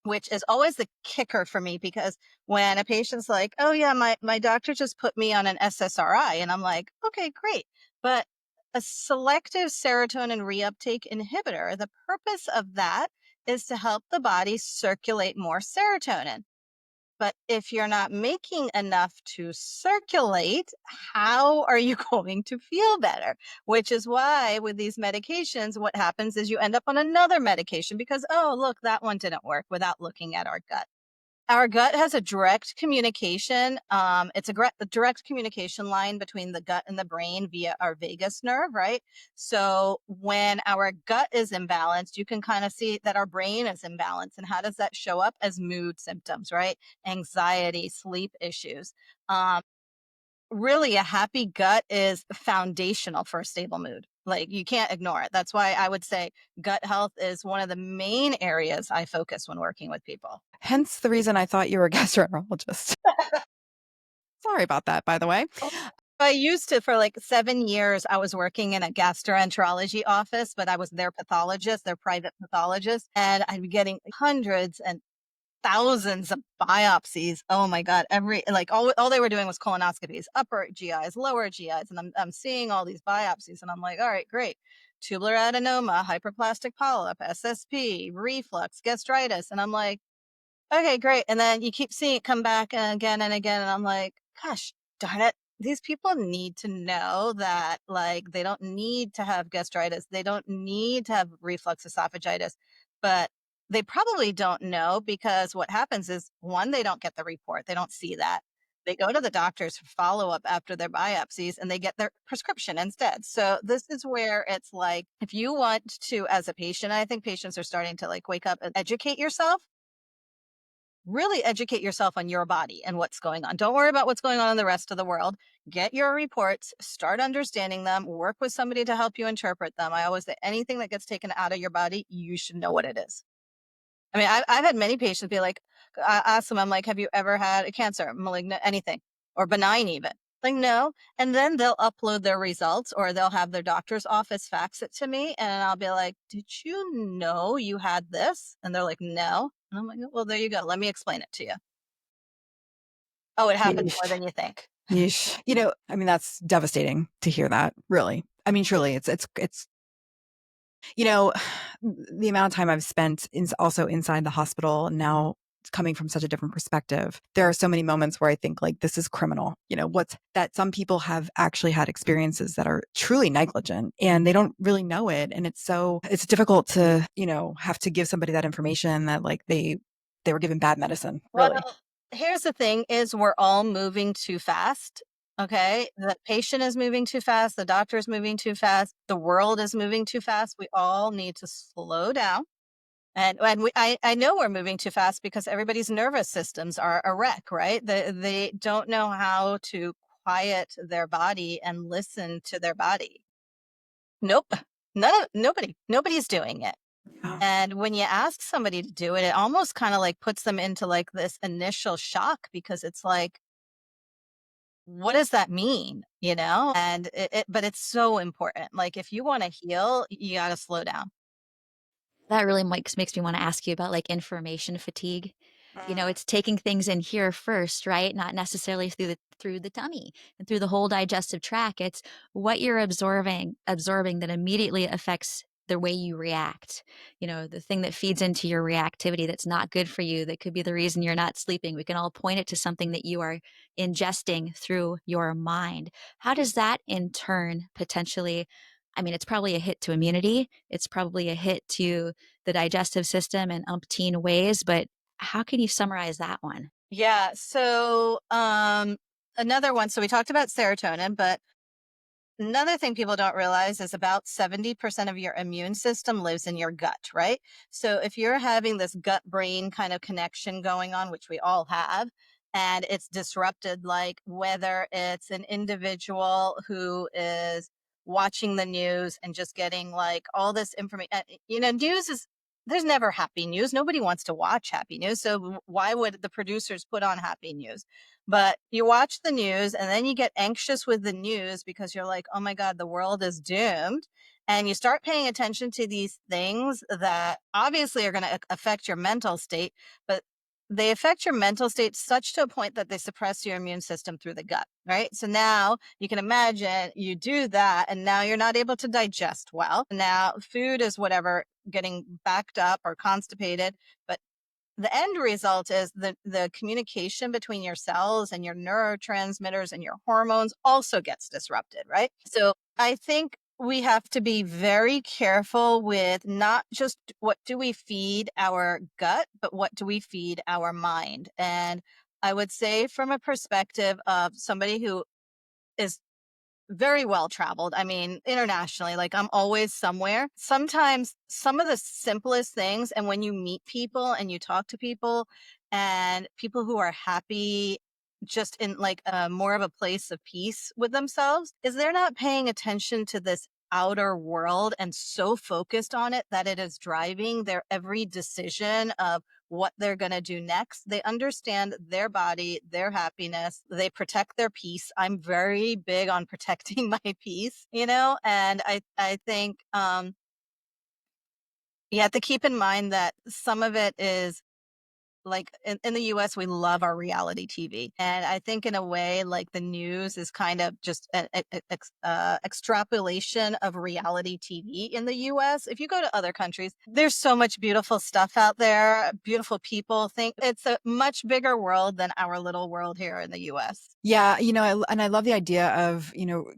which is always the kicker for me, because when a patient's like, oh yeah, my doctor just put me on an SSRI, and I'm like, okay, great. But a selective serotonin reuptake inhibitor, the purpose of that is to help the body circulate more serotonin. But if you're not making enough to circulate, how are you going to feel better? Which is why with these medications, what happens is you end up on another medication because, oh, look, that one didn't work, without looking at our gut. Our gut has a direct communication. It's a direct communication line between the gut and the brain via our vagus nerve, right? So when our gut is imbalanced, you can kind of see that our brain is imbalanced. And how does that show up? As mood symptoms, right? Anxiety, sleep issues. Um, Really, a happy gut is foundational for a stable mood. Like, you can't ignore it. That's why I would say gut health is one of the main areas I focus when working with people. Hence the reason I thought you were a gastroenterologist. Sorry about that, by the way. I used to, for like 7 years, I was working in a gastroenterology office, but I was their pathologist, their private pathologist, and I'd be getting hundreds and thousands of biopsies. Oh my God. All they were doing was colonoscopies, upper GIs, lower GIs. And I'm seeing all these biopsies, and I'm like, all right, great. Tubular adenoma, hyperplastic polyp, SSP, reflux, gastritis. And I'm like, okay, great. And then you keep seeing it come back and again, and I'm like, gosh darn it. these people need to know that, like, they don't need to have gastritis, they don't need to have reflux esophagitis, but they probably don't know because what happens is, one, they don't get the report, they don't see that. They go to the doctors for follow-up after their biopsies, and they get their prescription instead. So this is where it's like, if you want to, as a patient, I think patients are starting to, like, wake up and educate yourself. Really educate yourself on your body and what's going on. Don't worry about what's going on in the rest of the world. Get your reports, start understanding them, work with somebody to help you interpret them. I always say anything that gets taken out of your body, you should know what it is. I mean, I've had many patients be like, I ask them, I'm like, have you ever had a cancer, malignant, anything, or benign even? Like, no. And then they'll upload their results or they'll have their doctor's office fax it to me. And I'll be like, did you know you had this? And they're like, no. And I'm like, well, there you go. Let me explain it to you. Oh, it happens more Yeesh. than you think. Yeesh. I mean, that's devastating to hear that, really. I mean, truly, it's you know, the amount of time I've spent also inside the hospital now, coming from such a different perspective, there are so many moments where I think like this is criminal. What's that some people have actually had experiences that are truly negligent and they don't really know it. And it's difficult to, have to give somebody that information that like they were given bad medicine, Well, really. here's the thing is we're all moving too fast. Okay. The patient is moving too fast. The doctor is moving too fast. The world is moving too fast. We all need to slow down. I know we're moving too fast because everybody's nervous systems are a wreck, right? They don't know how to quiet their body and listen to their body. Nope. Nobody's doing it. Yeah. And when you ask somebody to do it, it almost kind of like puts them into like this initial shock because it's like, what does that mean? And but it's so important. Like if you want to heal, you got to slow down. That really makes me wanna ask you about, like, information fatigue. It's taking things in here first, right? Not necessarily through the tummy and through the whole digestive tract. It's what you're absorbing that immediately affects the way you react. The thing that feeds into your reactivity that's not good for you, that could be the reason you're not sleeping. We can all point it to something that you are ingesting through your mind. How does that in turn potentially, I mean, it's probably a hit to immunity. It's probably a hit to the digestive system in umpteen ways, but how can you summarize that one? Yeah. So another one. So we talked about serotonin, but another thing people don't realize is about 70% of your immune system lives in your gut, right? So if you're having this gut brain kind of connection going on, which we all have, and it's disrupted, like whether it's an individual who is watching the news and just getting like all this information, news is, there's never happy news. Nobody wants to watch happy news. So why would the producers put on happy news? But you watch the news and then you get anxious with the news because you're like, oh my God, the world is doomed. And you start paying attention to these things that obviously are going to affect your mental state, but they affect your mental state such to a point that they suppress your immune system through the gut, right? So now you can imagine you do that and now you're not able to digest well. Now food is whatever getting backed up or constipated, but the end result is the communication between your cells and your neurotransmitters and your hormones also gets disrupted, right? So I think we have to be very careful with not just what do we feed our gut, but what do we feed our mind. And I would say from a perspective of somebody who is very well traveled. I mean, internationally, like I'm always somewhere. Sometimes some of the simplest things, and when you meet people and you talk to people and people who are happy just in like more of a place of peace with themselves, is they're not paying attention to this outer world and so focused on it that it is driving their every decision of what they're going to do next. They understand their body, their happiness. They protect their peace. I'm very big on protecting my peace, and I think you have to keep in mind that some of it is like in the US, we love our reality TV. And I think in a way, like the news is kind of just an extrapolation of reality TV in the US. If you go to other countries, there's so much beautiful stuff out there, beautiful people. Think it's a much bigger world than our little world here in the US. Yeah, and I love the idea of,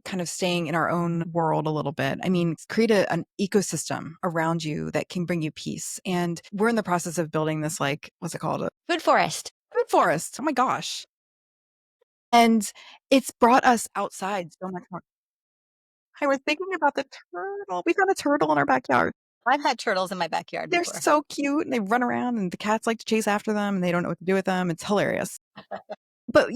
kind of staying in our own world a little bit. I mean, create an ecosystem around you that can bring you peace. And we're in the process of building this, like, what's it called? A Food forest. food forest. Oh my gosh. And it's brought us outside so much more. I was thinking about the turtle. We found a turtle in our backyard. I've had turtles in my backyard They're before. so cute and they run around and the cats like to chase after them and they don't know what to do with them. It's hilarious. But,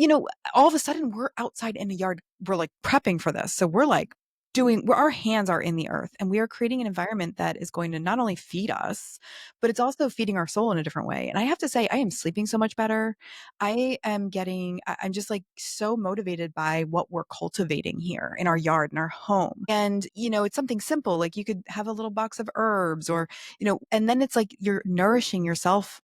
all of a sudden we're outside in the yard. We're like prepping for this. So we're like doing where our hands are in the earth and we are creating an environment that is going to not only feed us, but it's also feeding our soul in a different way. And I have to say, I am sleeping so much better. I'm just like so motivated by what we're cultivating here in our yard, in our home. And, it's something simple. Like you could have a little box of herbs or, and then it's like you're nourishing yourself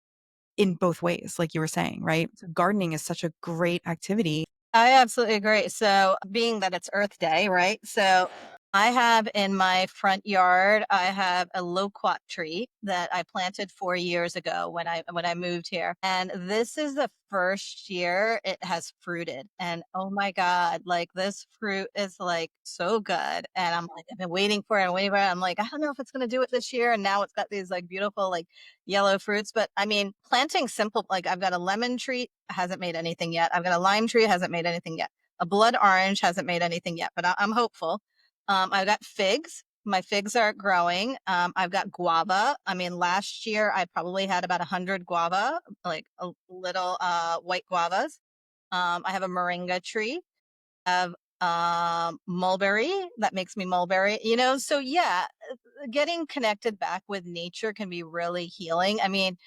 in both ways, like you were saying, right? So gardening is such a great activity. I absolutely agree. So, being that it's Earth Day, right? So, I have in my front yard, I have a loquat tree that I planted 4 years ago when I moved here. And this is the first year it has fruited. And oh my God, like this fruit is like so good. And I'm like, I've been waiting for it and waiting for it. I'm like, I don't know if it's gonna do it this year. And now it's got these like beautiful like yellow fruits. But I mean, planting simple, like I've got a lemon tree, hasn't made anything yet. I've got a lime tree, hasn't made anything yet. A blood orange hasn't made anything yet, but I'm hopeful. I've got figs. My figs are growing. I've got guava. I mean, last year I probably had about 100 guava, like a little white guavas. I have a moringa tree. I have mulberry that makes me mulberry, so yeah, getting connected back with nature can be really healing. I mean,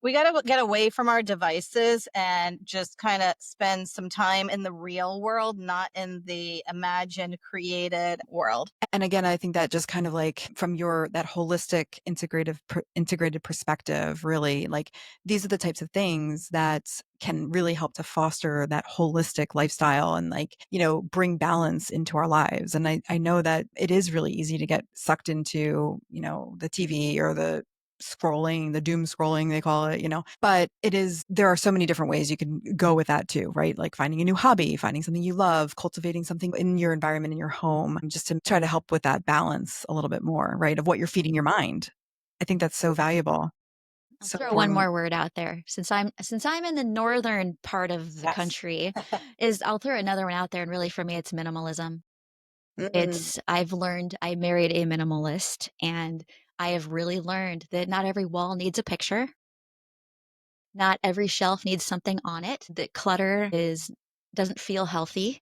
we got to get away from our devices and just kind of spend some time in the real world, not in the imagined, created world. And again, I think that just kind of like from that holistic integrated perspective, really like these are the types of things that can really help to foster that holistic lifestyle and like, bring balance into our lives. And I know that it is really easy to get sucked into, the TV or the doom scrolling, they call it, but there are so many different ways you can go with that too, right? Like finding a new hobby, finding something you love, cultivating something in your environment, in your home, just to try to help with that balance a little bit more, right? Of what you're feeding your mind. I think that's so valuable. I'll So throw one important. more word out there. Since I'm in the northern part of the Yes. country, is I'll throw another one out there and really for me it's minimalism. Mm. I married a minimalist and I have really learned that not every wall needs a picture. Not every shelf needs something on it. That clutter is doesn't feel healthy.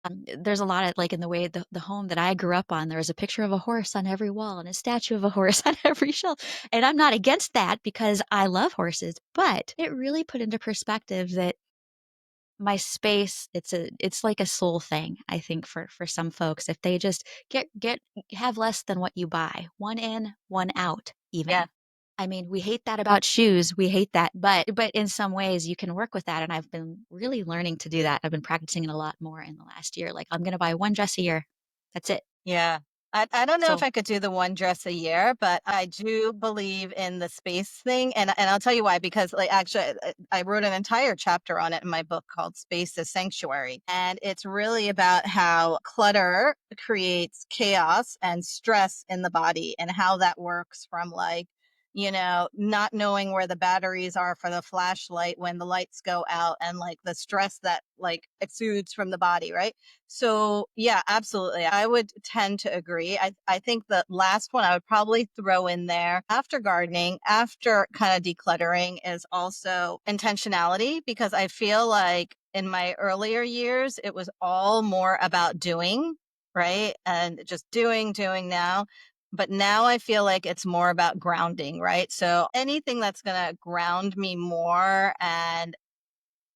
There's a lot of like in the way the home that I grew up on, there was a picture of a horse on every wall and a statue of a horse on every shelf. And I'm not against that because I love horses, but it really put into perspective that my space, it's like a soul thing, I think for some folks. If they just have less than what you buy, one in, one out, even. Yeah. I mean, we hate that about shoes. We hate that, but in some ways you can work with that, and I've been really learning to do that. I've been practicing it a lot more in the last year. Like, I'm gonna buy 1 dress a year. That's it. Yeah. I don't know if So I could do the one dress a year, but I do believe in the space thing. And I'll tell you why, because like actually I wrote an entire chapter on it in my book called Space is Sanctuary. And it's really about how clutter creates chaos and stress in the body and how that works from like, not knowing where the batteries are for the flashlight when the lights go out and like the stress that like exudes from the body, right? So yeah, absolutely. I would tend to agree. I think the last one I would probably throw in there after gardening, after kind of decluttering is also intentionality because I feel like in my earlier years, it was all more about doing, right? And just doing now. But now I feel like it's more about grounding, right? So anything that's going to ground me more and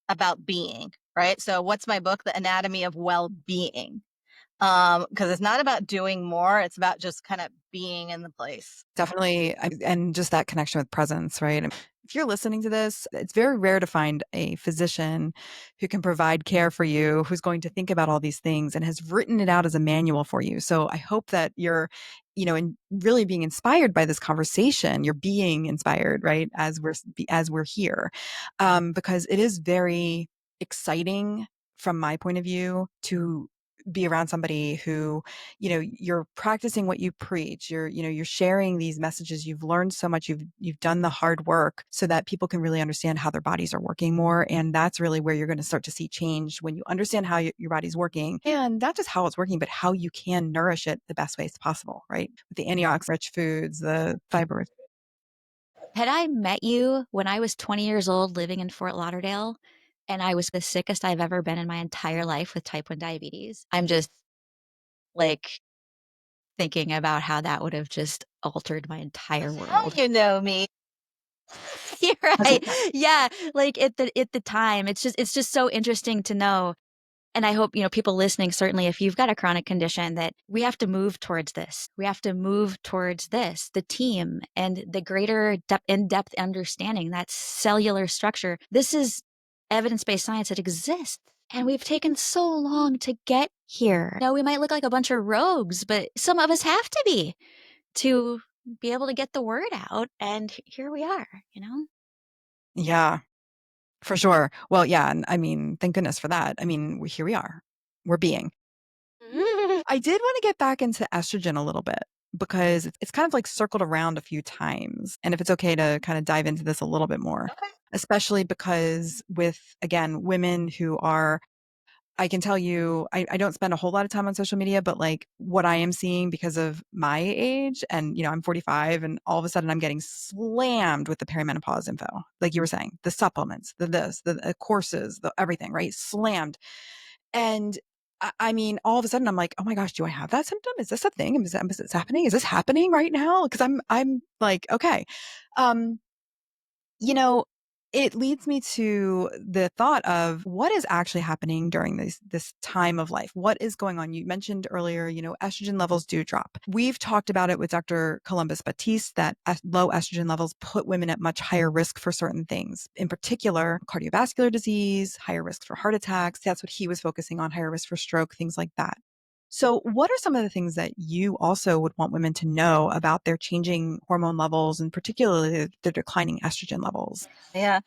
about being, right? So what's my book? The Anatomy of Well-being. Because it's not about doing more, it's about just kind of being in the place. Definitely. And just that connection with presence, right? if you're listening to this, it's very rare to find a physician who can provide care for you, who's going to think about all these things and has written it out as a manual for you. So I hope that you're, and really being inspired by this conversation. You're being inspired, right? As we're here, because it is very exciting from my point of view to be around somebody who, you're practicing what you preach. You're sharing these messages. You've learned so much. You've done the hard work so that people can really understand how their bodies are working more. And that's really where you're going to start to see change when you understand how your body's working, and not just how it's working, but how you can nourish it the best ways possible, right? With the antioxidant rich foods, the fiber. Had I met you when I was 20 years old living in Fort Lauderdale and I was the sickest I've ever been in my entire life with type 1 diabetes, I'm just like thinking about how that would have just altered my entire How world. you know me? You're right. Yeah, like at the time, it's just so interesting to know. And I hope, people listening, certainly if you've got a chronic condition, that we have to move towards this. We have to move towards this, the team and the greater in-depth understanding, that cellular structure. This is evidence-based science that exists. And we've taken so long to get here. Now, we might look like a bunch of rogues, but some of us have to be able to get the word out. And here we are, Yeah, for sure. Well, yeah. And I mean, thank goodness for that. I mean, here we are. We're being. I did want to get back into estrogen a little bit because it's kind of like circled around a few times. And if it's okay to kind of dive into this a little bit more, Okay. especially because with, again, women who are, I can tell you, I don't spend a whole lot of time on social media, but like what I am seeing because of my age and, I'm 45 and all of a sudden I'm getting slammed with the perimenopause info. Like you were saying, the supplements, the courses, the everything, right? Slammed. And I mean, all of a sudden I'm like, oh my gosh, do I have that symptom? Is this a thing? Is this happening? Is this happening right now? Cause I'm like, okay. Um, you know, it leads me to the thought of what is actually happening during this time of life. What is going on? You mentioned earlier, estrogen levels do drop. We've talked about it with Dr. Columbus Batiste that low estrogen levels put women at much higher risk for certain things, in particular cardiovascular disease, higher risk for heart attacks. That's what he was focusing on, higher risk for stroke, things like that. So, what are some of the things that you also would want women to know about their changing hormone levels and particularly the declining estrogen levels? Yeah.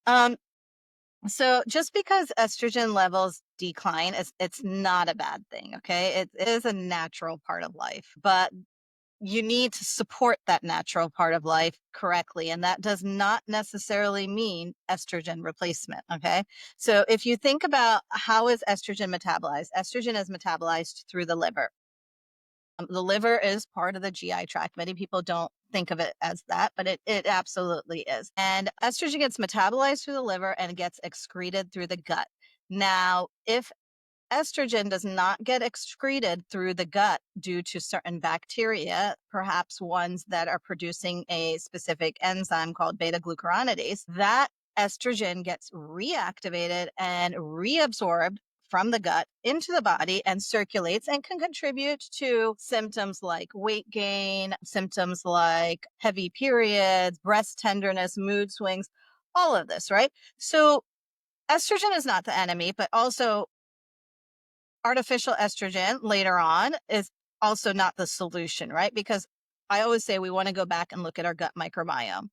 Um, so just because estrogen levels decline, it's not a bad thing. Okay. It is a natural part of life, but you need to support that natural part of life correctly. And that does not necessarily mean estrogen replacement. Okay. So if you think about how is estrogen is metabolized through the liver. The liver is part of the GI tract. Many people don't think of it as that, but it absolutely is. And estrogen gets metabolized through the liver and gets excreted through the gut. Now, if estrogen does not get excreted through the gut due to certain bacteria, perhaps ones that are producing a specific enzyme called beta glucuronidase, that estrogen gets reactivated and reabsorbed from the gut into the body and circulates and can contribute to symptoms like weight gain, symptoms like heavy periods, breast tenderness, mood swings, all of this, right? So estrogen is not the enemy, but also artificial estrogen later on is also not the solution, right? Because I always say we want to go back and look at our gut microbiome.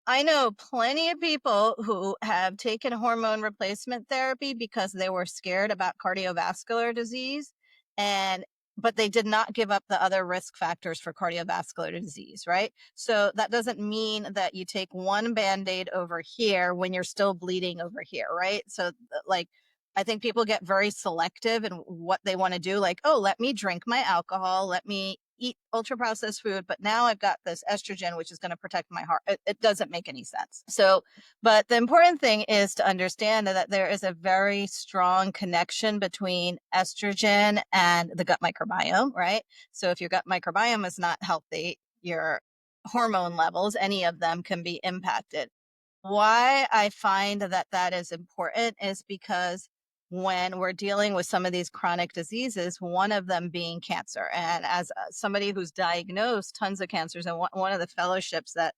I know plenty of people who have taken hormone replacement therapy because they were scared about cardiovascular disease and but they did not give up the other risk factors for cardiovascular disease, right? So that doesn't mean that you take one band-aid over here when you're still bleeding over here, right? So like I think people get very selective in what they want to do. Like, oh, let me drink my alcohol, let me eat ultra processed food, but now I've got this estrogen, which is going to protect my heart. It doesn't make any sense. So, but the important thing is to understand that there is a very strong connection between estrogen and the gut microbiome, right? So if your gut microbiome is not healthy, your hormone levels, any of them can be impacted. Why I find that that is important is because when we're dealing with some of these chronic diseases, one of them being cancer. And as somebody who's diagnosed tons of cancers, and one of the fellowships that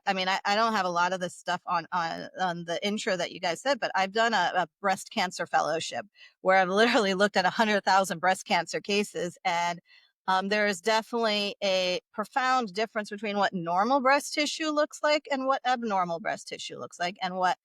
I mean, I don't have a lot of this stuff on the intro that you guys said, but I've done a breast cancer fellowship where I've literally looked at 100,000 breast cancer cases, and there is definitely a profound difference between what normal breast tissue looks like and what abnormal breast tissue looks like, and what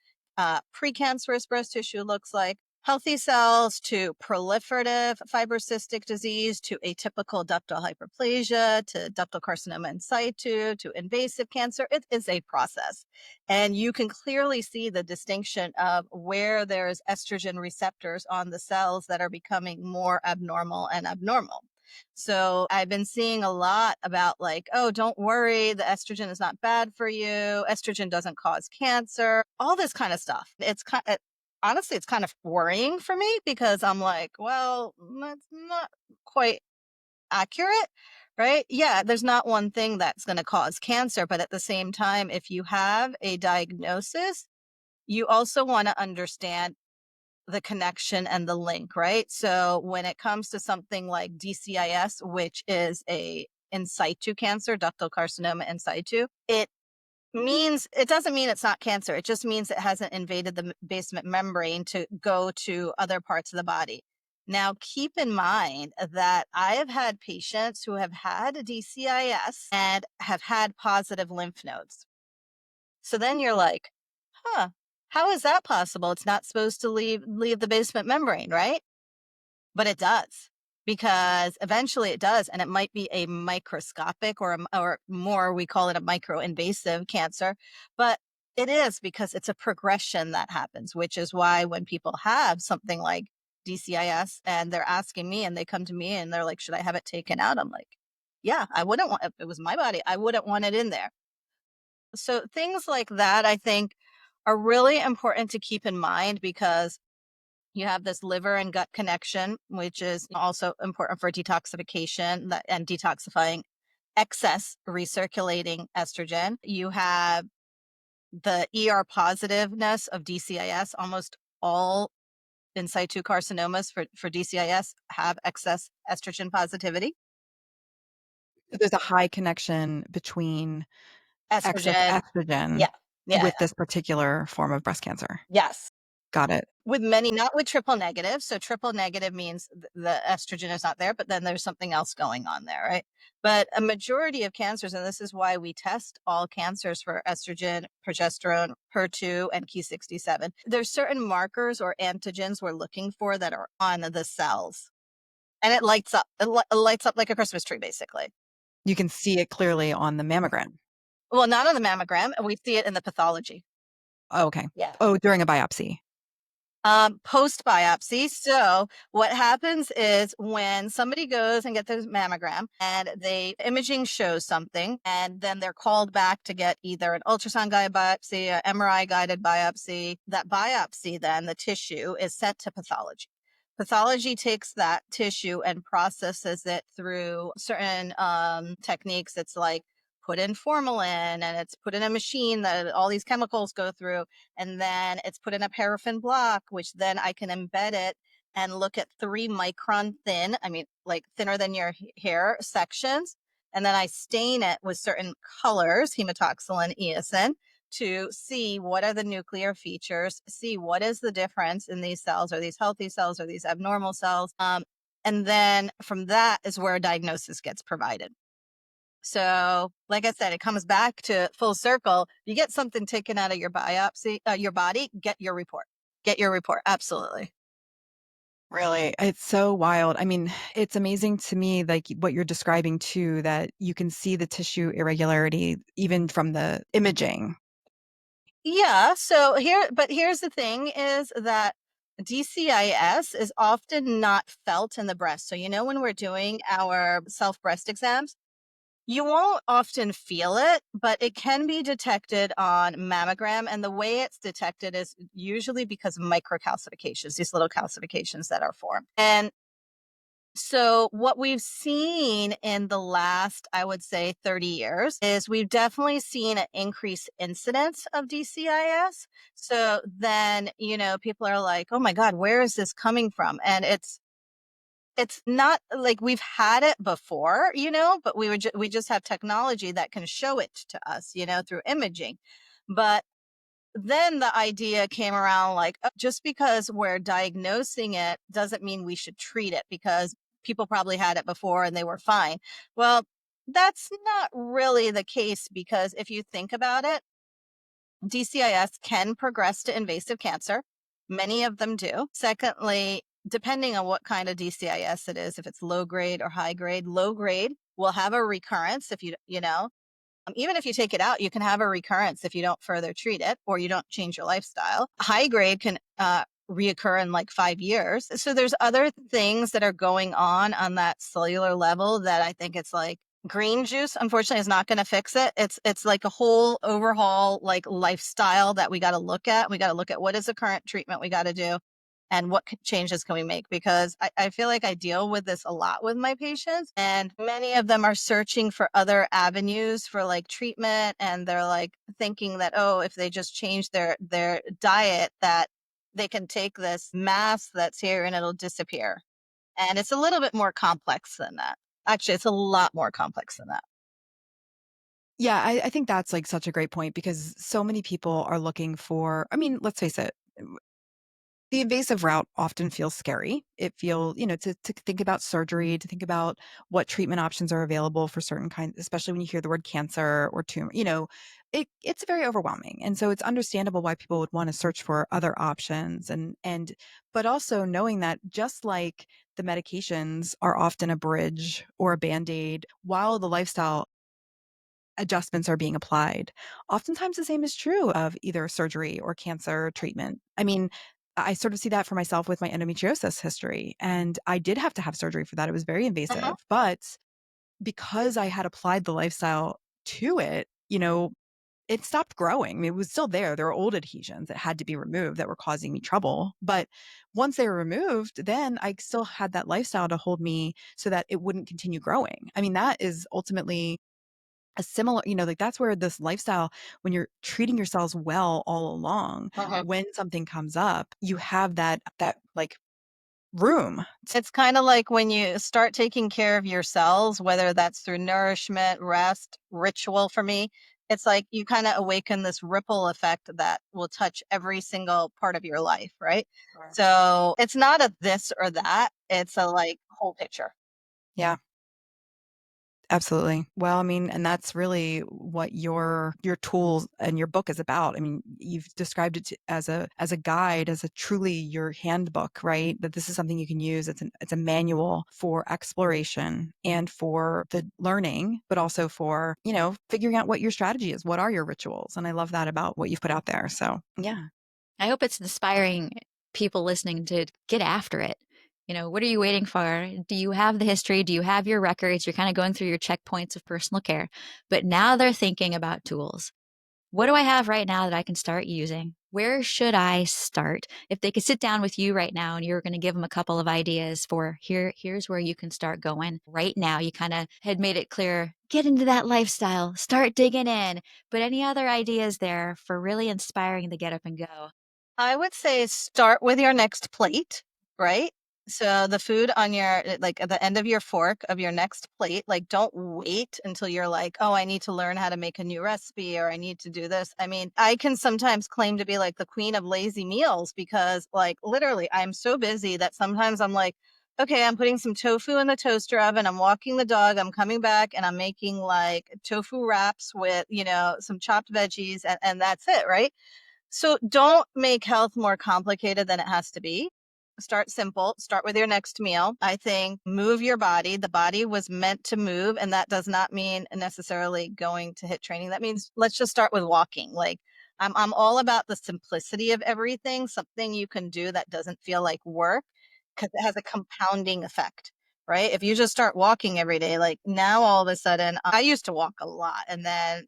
precancerous breast tissue looks like. Healthy cells to proliferative fibrocystic disease to atypical ductal hyperplasia to ductal carcinoma in situ to invasive cancer. It is a process. And you can clearly see the distinction of where there's estrogen receptors on the cells that are becoming more abnormal and abnormal. So I've been seeing a lot about like, oh, don't worry, the estrogen is not bad for you. Estrogen doesn't cause cancer, all this kind of stuff. It's kind of, honestly, it's kind of worrying for me because I'm like, well, that's not quite accurate, right? Yeah, there's not one thing that's going to cause cancer, but at the same time, if you have a diagnosis, you also want to understand the connection and the link, right? So when it comes to something like DCIS, which is a in situ cancer, ductal carcinoma in situ, it doesn't mean it's not cancer. It just means it hasn't invaded the basement membrane to go to other parts of the body. Now, keep in mind that I have had patients who have had a DCIS and have had positive lymph nodes. So then you're like, huh, how is that possible? It's not supposed to leave the basement membrane, right? But it does, because eventually it does, and it might be a microscopic or more, we call it a microinvasive cancer, but it is because it's a progression that happens, which is why when people have something like DCIS and they're asking me and they come to me and they're like, should I have it taken out? I'm like, yeah, I wouldn't want, if it was my body, I wouldn't want it in there. So things like that, I think, are really important to keep in mind because you have this liver and gut connection, which is also important for detoxification and detoxifying excess recirculating estrogen. You have the ER positiveness of DCIS. Almost all in situ carcinomas for DCIS have excess estrogen positivity. There's a high connection between excess Estrogen, estrogen yeah, yeah, with this particular form of breast cancer. yes. Got it. With many, not with triple negative. So triple negative means the estrogen is not there, but then there's something else going on there, right? But a majority of cancers, and this is why we test all cancers for estrogen, progesterone, HER2, and Ki67. There's certain markers or antigens we're looking for that are on the cells, and it lights up. It lights up like a Christmas tree, basically. You can see it clearly on the mammogram. Well, not on the mammogram. We see it in the pathology. Oh, okay. Yeah. Oh, during a biopsy. Post biopsy. So what happens is when somebody goes and gets their mammogram and the imaging shows something, and then they're called back to get either an ultrasound guided biopsy, an MRI guided biopsy. That biopsy, then the tissue is sent to pathology. Pathology takes that tissue and processes it through certain techniques. It's like put in formalin and it's put in a machine that all these chemicals go through, and then it's put in a paraffin block, which then I can embed it and look at 3 micron thin, I mean, like thinner than your hair sections. And then I stain it with certain colors, hematoxylin, eosin, to see what are the nuclear features, see what is the difference in these cells. Are these healthy cells? Are these abnormal cells? And then from that is where a diagnosis gets provided. So, like I said, it comes back to full circle. You get something taken out of your biopsy, your body, get your report. Get your report. Absolutely. Really, it's so wild. I mean, it's amazing to me, like what you're describing too, that you can see the tissue irregularity even from the imaging. Yeah. So here's the thing is that DCIS is often not felt in the breast. So, when we're doing our self breast exams, you won't often feel it, but it can be detected on mammogram. And the way it's detected is usually because of microcalcifications, these little calcifications that are formed. And so what we've seen in the last, I would say 30 years is we've definitely seen an increased incidence of DCIS. So then, people are like, oh my God, where is this coming from? And it's not like we've had it before, but we just have technology that can show it to us, through imaging. But then the idea came around like, just because we're diagnosing it doesn't mean we should treat it because people probably had it before and they were fine. Well, that's not really the case because if you think about it, DCIS can progress to invasive cancer. Many of them do. Secondly, depending on what kind of DCIS it is, if it's low grade or low grade will have a recurrence if even if you take it out, you can have a recurrence if you don't further treat it or you don't change your lifestyle. High grade can reoccur in like 5 years. So there's other things that are going on that cellular level that I think it's like green juice, unfortunately, is not going to fix it. It's like a whole overhaul, like lifestyle that we got to look at. We got to look at what is the current treatment we got to do and what changes can we make? Because I feel like I deal with this a lot with my patients, and many of them are searching for other avenues for like treatment, and they're like thinking that, oh, if they just change their diet, that they can take this mass that's here and it'll disappear. And it's a little bit more complex than that. Actually, it's a lot more complex than that. Yeah, I think that's like such a great point because so many people are looking for, I mean, let's face it, the invasive route often feels scary. It feels, to think about surgery, to think about what treatment options are available for certain kinds, especially when you hear the word cancer or tumor, it's very overwhelming. And so it's understandable why people would want to search for other options but also knowing that just like the medications are often a bridge or a band-aid while the lifestyle adjustments are being applied. Oftentimes, the same is true of either surgery or cancer treatment. I mean, I sort of see that for myself with my endometriosis history. And I did have to have surgery for that. It was very Mhm. invasive. But because I had applied the lifestyle to it, it stopped growing. I mean, it was still there. There were old adhesions that had to be removed that were causing me trouble. But once they were removed, then I still had that lifestyle to hold me so that it wouldn't continue growing. I mean, that is ultimately a similar, like that's where this lifestyle, when you're treating yourselves well all along, Mhm. when something comes up, you have that like room. It's kind of like when you start taking care of yourselves, whether that's through nourishment, rest, ritual for me, it's like you kind of awaken this ripple effect that will touch every single part of your life, right? Sure. So it's not a this or that, it's a like whole picture. Yeah. Absolutely. Well, I mean, and that's really what your tools and your book is about. I mean, you've described it as a guide, as a truly your handbook, right? That this is something you can use. It's a manual for exploration and for the learning, but also for, figuring out what your strategy is. What are your rituals? And I love that about what you've put out there. So, yeah. I hope it's inspiring people listening to get after it. What are you waiting for? Do you have the history? Do you have your records? You're kind of going through your checkpoints of personal care. But now they're thinking about tools. What do I have right now that I can start using? Where should I start? If they could sit down with you right now and you were going to give them a couple of ideas for here's where you can start going right now. You kind of had made it clear, get into that lifestyle, start digging in. But any other ideas there for really inspiring the get up and go? I would say start with your next plate, right? So the food on your like at the end of your fork of your next plate, like don't wait until you're like, oh, I need to learn how to make a new recipe or I need to do this. I mean, I can sometimes claim to be like the queen of lazy meals because like literally I'm so busy that sometimes I'm like, okay, I'm putting some tofu in the toaster oven, I'm walking the dog, I'm coming back and I'm making like tofu wraps with, some chopped veggies and that's it, right? So don't make health more complicated than it has to be. Start simple. Start with your next meal. I think move your body. The body was meant to move, and that does not mean necessarily going to hit training. That means let's just start with walking. Like I'm all about the simplicity of everything, something you can do that doesn't feel like work because it has a compounding effect. Right. If you just start walking every day, like now all of a sudden, I used to walk a lot. And then,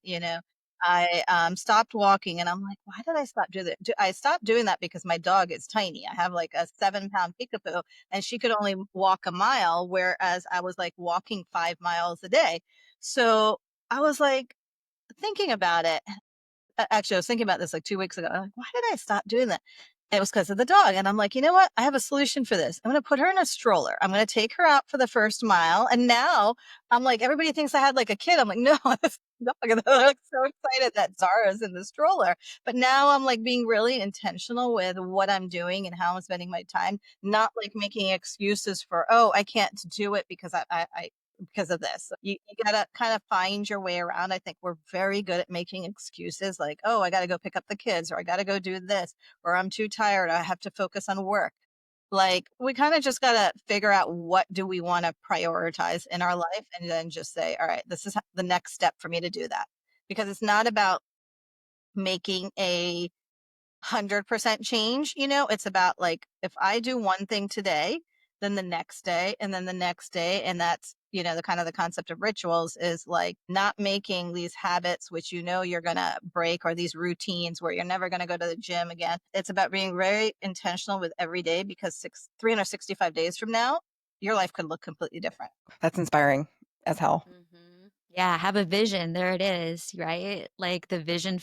I stopped walking and I'm like, why did I stop doing that? I stopped doing that because my dog is tiny. I have like a 7 pound peekapoo and she could only walk a mile, whereas I was like walking 5 miles a day. So I was like thinking about it. Actually, I was thinking about this like 2 weeks ago. I'm like, why did I stop doing that? It was because of the dog. And I'm like, you know what? I have a solution for this. I'm going to put her in a stroller. I'm going to take her out for the first mile. And now I'm like, everybody thinks I had like a kid. I'm like, no, this dog. And they're like so excited that Zara's in the stroller. But now I'm like being really intentional with what I'm doing and how I'm spending my time, not like making excuses for, oh, I can't do it because I because of this. You gotta kind of find your way around. I think we're very good at making excuses like, oh, I gotta go pick up the kids, or I gotta go do this, or I'm too tired, I have to focus on work. Like, we kind of just got to figure out what do we want to prioritize in our life and then just say, all right, this is the next step for me to do that. Because it's not about making a 100% change, it's about like, if I do one thing today, then the next day, and then the next day. And that's, the kind of the concept of rituals is like not making these habits, which you're going to break, or these routines where you're never going to go to the gym again. It's about being very intentional with every day, because 365 days from now, your life could look completely different. That's inspiring as hell. Yeah, have a vision. There it is, right? Like the vision.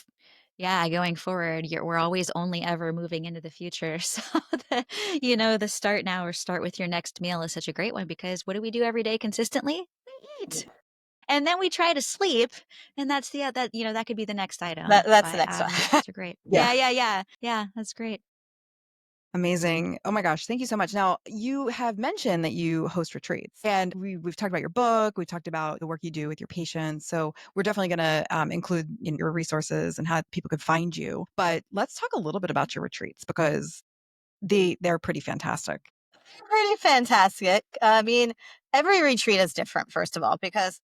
Yeah, going forward, we're always only ever moving into the future. So the start now or start with your next meal is such a great one, because what do we do every day consistently? We eat. And then we try to sleep, and that's that could be the next item. That's the But next one. those are great. Yeah. Yeah, yeah, yeah. Yeah, that's great. Amazing. Oh my gosh, thank you so much. Now, you have mentioned that you host retreats, and we've talked about your book, we've talked about the work you do with your patients. So we're definitely going to include in your resources and how people could find you. But let's talk a little bit about your retreats, because they're pretty fantastic. Pretty fantastic. I mean, every retreat is different, first of all, because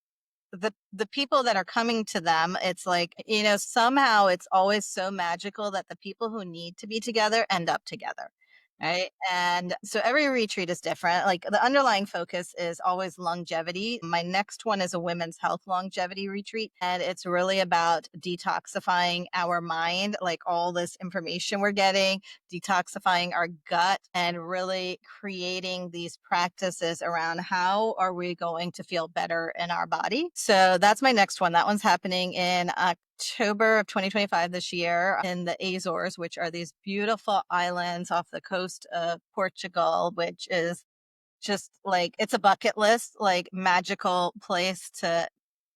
the people that are coming to them, it's like, somehow it's always so magical that the people who need to be together end up together. Right. And so every retreat is different. Like, the underlying focus is always longevity. My next one is a women's health longevity retreat. And it's really about detoxifying our mind, like all this information we're getting, detoxifying our gut, and really creating these practices around how are we going to feel better in our body. So that's my next one. That one's happening in October of 2025 this year in the Azores, which are these beautiful islands off the coast of Portugal, which is just like, it's a bucket list, like magical place to,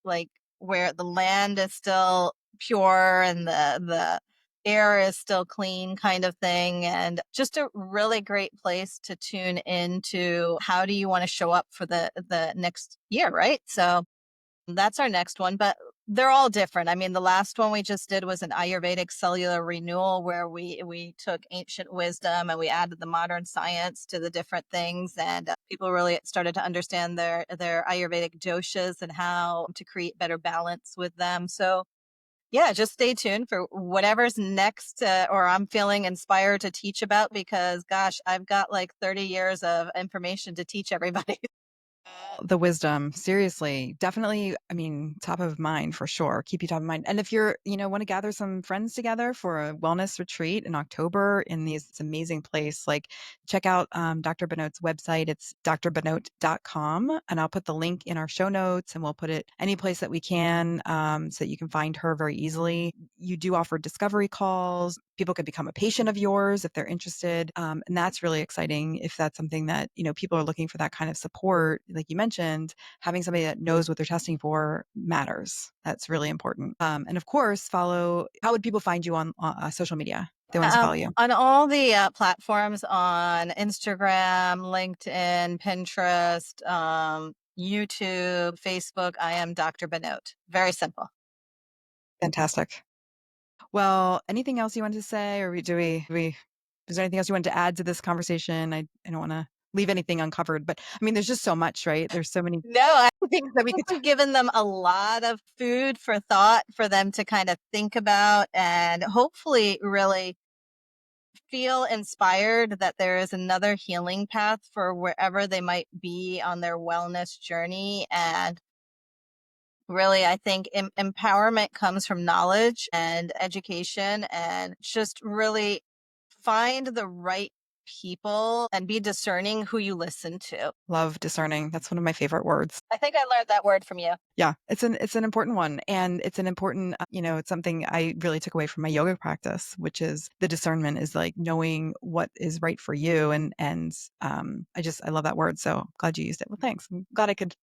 like, where the land is still pure and the air is still clean, kind of thing. And just a really great place to tune into how do you want to show up for the next year, right? So that's our next one, but they're all different. I mean, the last one we just did was an Ayurvedic cellular renewal, where we took ancient wisdom and we added the modern science to the different things, and people really started to understand their Ayurvedic doshas and how to create better balance with them. So yeah, just stay tuned for whatever's next, or I'm feeling inspired to teach about, because gosh, I've got like 30 years of information to teach everybody. The wisdom, seriously, definitely. I mean, top of mind for sure. Keep you top of mind. And if you're, want to gather some friends together for a wellness retreat in October in this amazing place, like check out Dr. Benote's website. It's drbenote.com. And I'll put the link in our show notes, and we'll put it any place that we can, so that you can find her very easily. You do offer discovery calls. People could become a patient of yours if they're interested. And that's really exciting if that's something that, people are looking for, that kind of support. Like you mentioned, having somebody that knows what they're testing for matters. That's really important. And of course, how would people find you on social media? They want to follow you. On all the platforms, on Instagram, LinkedIn, Pinterest, YouTube, Facebook, I am Dr. Benote. Very simple. Fantastic. Well, anything else you wanted to say, or is there anything else you wanted to add to this conversation? I don't want to leave anything uncovered, but I mean, there's just so much, right? There's so many No, I things that we think could. we've given them a lot of food for thought for them to kind of think about, and hopefully really feel inspired that there is another healing path for wherever they might be on their wellness journey. And really, I think empowerment comes from knowledge and education, and just really find the right people and be discerning who you listen to. Love discerning. That's one of my favorite words. I think I learned that word from you. Yeah, it's an important one, and it's an important, it's something I really took away from my yoga practice, which is the discernment is like knowing what is right for you, and I love that word. So glad you used it. Well, thanks. I'm glad I could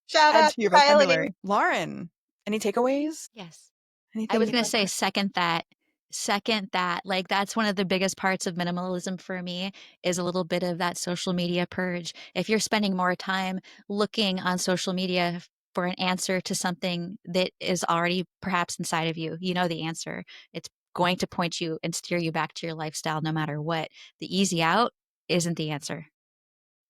Shout add out to your to Kylie. vocabulary. Lauren, any takeaways? Yes. I Anything was you'd going to like say to? second that. Second that. Like that's one of the biggest parts of minimalism for me is a little bit of that social media purge. If you're spending more time looking on social media for an answer to something that is already perhaps inside of you, you know the answer. It's going to point you and steer you back to your lifestyle no matter what. The easy out isn't the answer.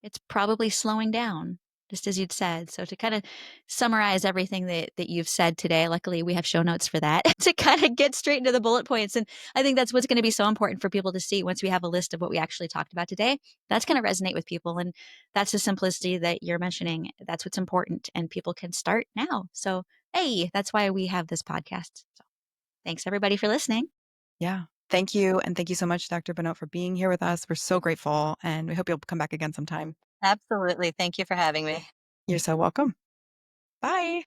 It's probably slowing down, just as you'd said. So to kind of summarize everything that you've said today, luckily we have show notes for that to kind of get straight into the bullet points. And I think that's what's going to be so important for people to see once we have a list of what we actually talked about today. That's going to resonate with people. And that's the simplicity that you're mentioning. That's what's important. And people can start now. So, hey, that's why we have this podcast. So thanks everybody for listening. Yeah. Thank you. And thank you so much, Dr. Benoit, for being here with us. We're so grateful, and we hope you'll come back again sometime. Absolutely. Thank you for having me. You're so welcome. Bye.